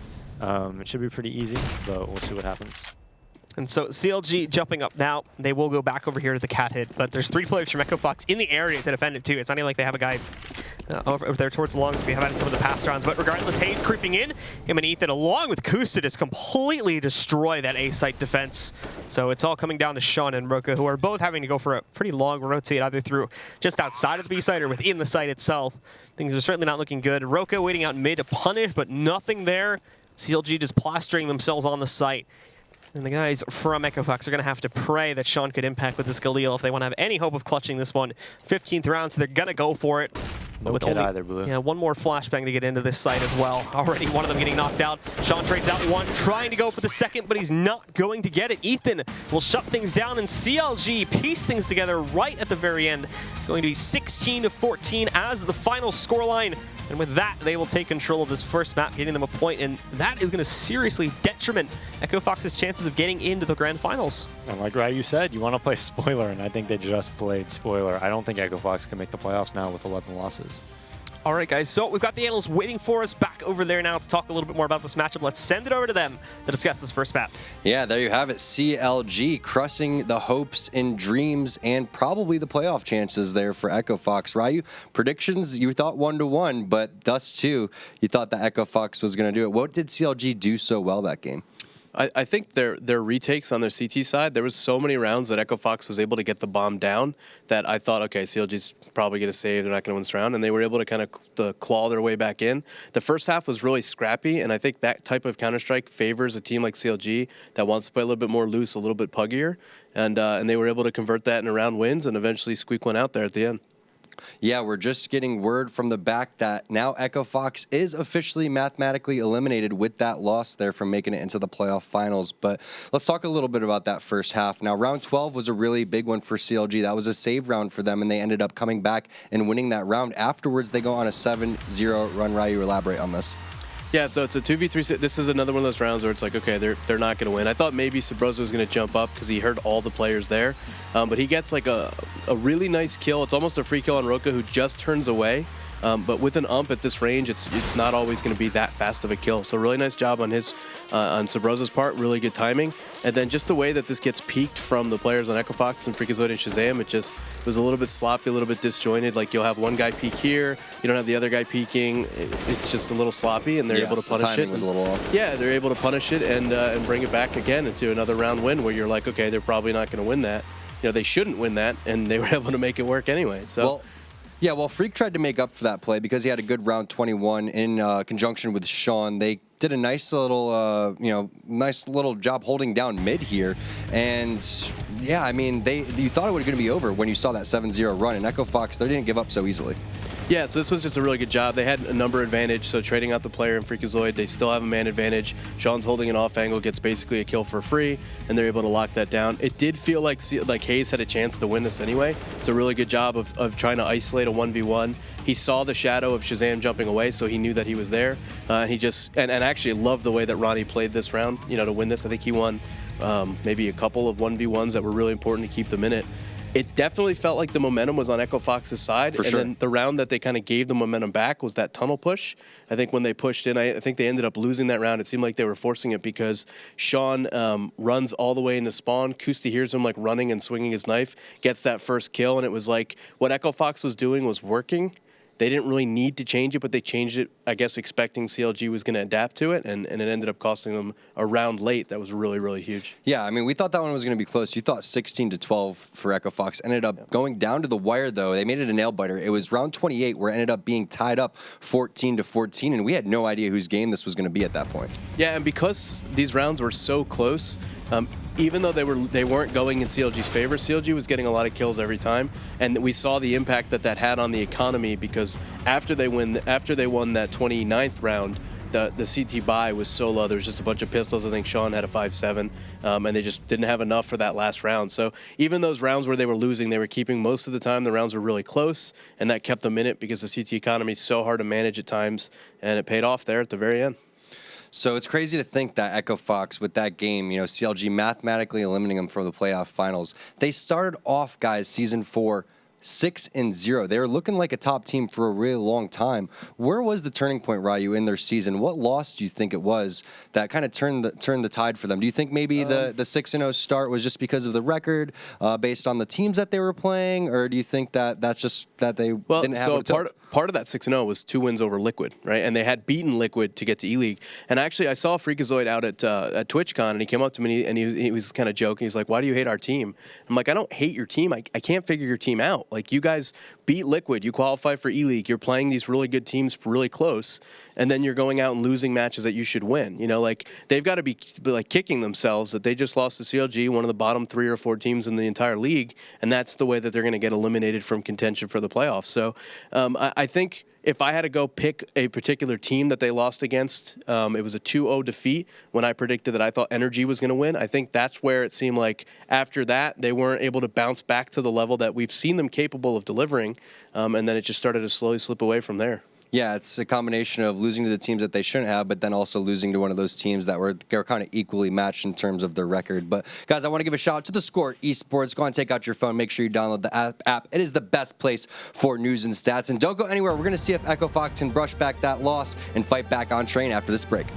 It should be pretty easy, but we'll see what happens. And so CLG jumping up now. They will go back over here to the cat hit, but there's 3 players from Echo Fox in the area to defend it too. It's not even like they have a guy over there towards the long as we have had in some of the past rounds. But regardless, Hayes creeping in. Him and Ethan, along with Kus, to just completely destroy that A-site defense. So it's all coming down to Sean and Roka, who are both having to go for a pretty long rotate, either through just outside of the B-site or within the site itself. Things are certainly not looking good. Roka waiting out mid to punish, but nothing there. CLG just plastering themselves on the site. And the guys from Echo Fox are going to have to pray that Sean could impact with this Galil if they want to have any hope of clutching this one. 15th round, so they're going to go for it. No kid either, Blue. Yeah, one more flashbang to get into this site as well. Already one of them getting knocked out. Sean trades out one, trying to go for the second, but he's not going to get it. Ethan will shut things down, and CLG piece things together right at the very end. It's going to be 16-14 as the final scoreline. And with that, they will take control of this first map, getting them a point, and that is going to seriously detriment Echo Fox's chances of getting into the grand finals. And like Ryu said, you want to play spoiler, and I think they just played spoiler. I don't think Echo Fox can make the playoffs now with 11 losses. All right, guys, so we've got the analysts waiting for us back over there now to talk a little bit more about this matchup. Let's send it over to them to discuss this first map. Yeah, there you have it. CLG crushing the hopes and dreams and probably the playoff chances there for Echo Fox. Ryu, predictions, you thought 1-1, but thus too, you thought that Echo Fox was going to do it. What did CLG do so well that game? I think their retakes on their CT side, there was so many rounds that Echo Fox was able to get the bomb down that I thought, okay, CLG's probably going to save. They're not going to win this round. And they were able to kind of claw their way back in. The first half was really scrappy, and I think that type of Counter-Strike favors a team like CLG that wants to play a little bit more loose, a little bit puggier. And they were able to convert that into round wins and eventually squeak one out there at the end. Yeah, we're just getting word from the back that now Echo Fox is officially mathematically eliminated with that loss there from making it into the playoff finals. But let's talk a little bit about that first half. Now, round 12 was a really big one for CLG. That was a save round for them, and they ended up coming back and winning that round. Afterwards, they go on a 7-0 run. Ryu, elaborate on this. Yeah, so it's a 2v3. This is another one of those rounds where it's like, okay, they're not going to win. I thought maybe Sabrosa was going to jump up because he heard all the players there. But he gets like a really nice kill. It's almost a free kill on Roka, who just turns away. But with an ump at this range, it's not always going to be that fast of a kill. So really nice job on on Sabrosa's part. Really good timing. And then just the way that this gets peaked from the players on Echo Fox and Freakazoid and Shazam, it was a little bit sloppy, a little bit disjointed. Like you'll have one guy peek here, you don't have the other guy peeking. It's just a little sloppy, and they're able to punish it. The timing was a little off. Yeah, they're able to punish it and bring it back again into another round win where you're like, okay, they're probably not going to win that. You know, they shouldn't win that, and they were able to make it work anyway. So. Well, Freak tried to make up for that play because he had a good round 21 in conjunction with Sean. They did a nice little, job holding down mid here. And yeah, I mean, you thought it was going to be over when you saw that 7-0 run. And Echo Fox, they didn't give up so easily. Yeah, so this was just a really good job. They had a number advantage, so trading out the player in Freakazoid, they still have a man advantage. Sean's holding an off angle, gets basically a kill for free, and they're able to lock that down. It did feel like Hayes had a chance to win this anyway. It's a really good job of trying to isolate a 1v1. He saw the shadow of Shazam jumping away, so he knew that he was there. And he just and actually loved the way that Ronnie played this round, to win this. I think he won maybe a couple of 1v1s that were really important to keep them in it. It definitely felt like the momentum was on Echo Fox's side. For sure. Then the round that they kind of gave the momentum back was that tunnel push. I think when they pushed in, I think they ended up losing that round. It seemed like they were forcing it because Sean runs all the way into spawn. Kusti hears him like running and swinging his knife, gets that first kill, and it was like what Echo Fox was doing was working. They didn't really need to change it, but they changed it, I guess, expecting CLG was going to adapt to it, and it ended up costing them a round late. That was really, really huge. Yeah, I mean, we thought that one was going to be close. You thought 16-12 for Echo Fox. Ended up going down to the wire, though. They made it a nail-biter. It was round 28 where it ended up being tied up 14-14, and we had no idea whose game this was going to be at that point. Yeah, and because these rounds were so close, even though they weren't going in CLG's favor, CLG was getting a lot of kills every time, and we saw the impact that had on the economy because after they won that 29th round, the CT buy was so low. There was just a bunch of pistols. I think Sean had a 5.7, and they just didn't have enough for that last round. So even those rounds where they were losing, they were keeping most of the time. The rounds were really close, and that kept them in it because the CT economy is so hard to manage at times, and it paid off there at the very end. So it's crazy to think that Echo Fox, with that game, CLG mathematically eliminating them from the playoff finals. They started off, guys, Season 4 6-0. They were looking like a top team for a really long time. Where was the turning point, Ryu, in their season? What loss do you think it was that kind of turned the tide for them? Do you think maybe the 6-0 start was just because of the record, based on the teams that they were playing, or do you think that that's just that they didn't have what it took? Part of that 6-0 was 2 wins over Liquid, right? And they had beaten Liquid to get to E-League. And actually, I saw Freakazoid out at TwitchCon, and he came up to me and he was kind of joking. He's like, "Why do you hate our team?" I'm like, "I don't hate your team. I can't figure your team out. Like, you guys beat Liquid. You qualify for E-League. You're playing these really good teams really close, and then you're going out and losing matches that you should win. You know, like, they've got to be like kicking themselves that they just lost to CLG, one of the bottom 3 or 4 teams in the entire league, and that's the way that they're going to get eliminated from contention for the playoffs. So I think if I had to go pick a particular team that they lost against, it was a 2-0 defeat when I predicted that I thought Energy was going to win. I think that's where it seemed like after that, they weren't able to bounce back to the level that we've seen them capable of delivering, and then it just started to slowly slip away from there. Yeah, it's a combination of losing to the teams that they shouldn't have, but then also losing to one of those teams that were kind of equally matched in terms of their record. But, guys, I want to give a shout out to the Score Esports. Go on and take out your phone. Make sure you download the app. It is the best place for news and stats. And don't go anywhere. We're going to see if Echo Fox can brush back that loss and fight back on train after this break.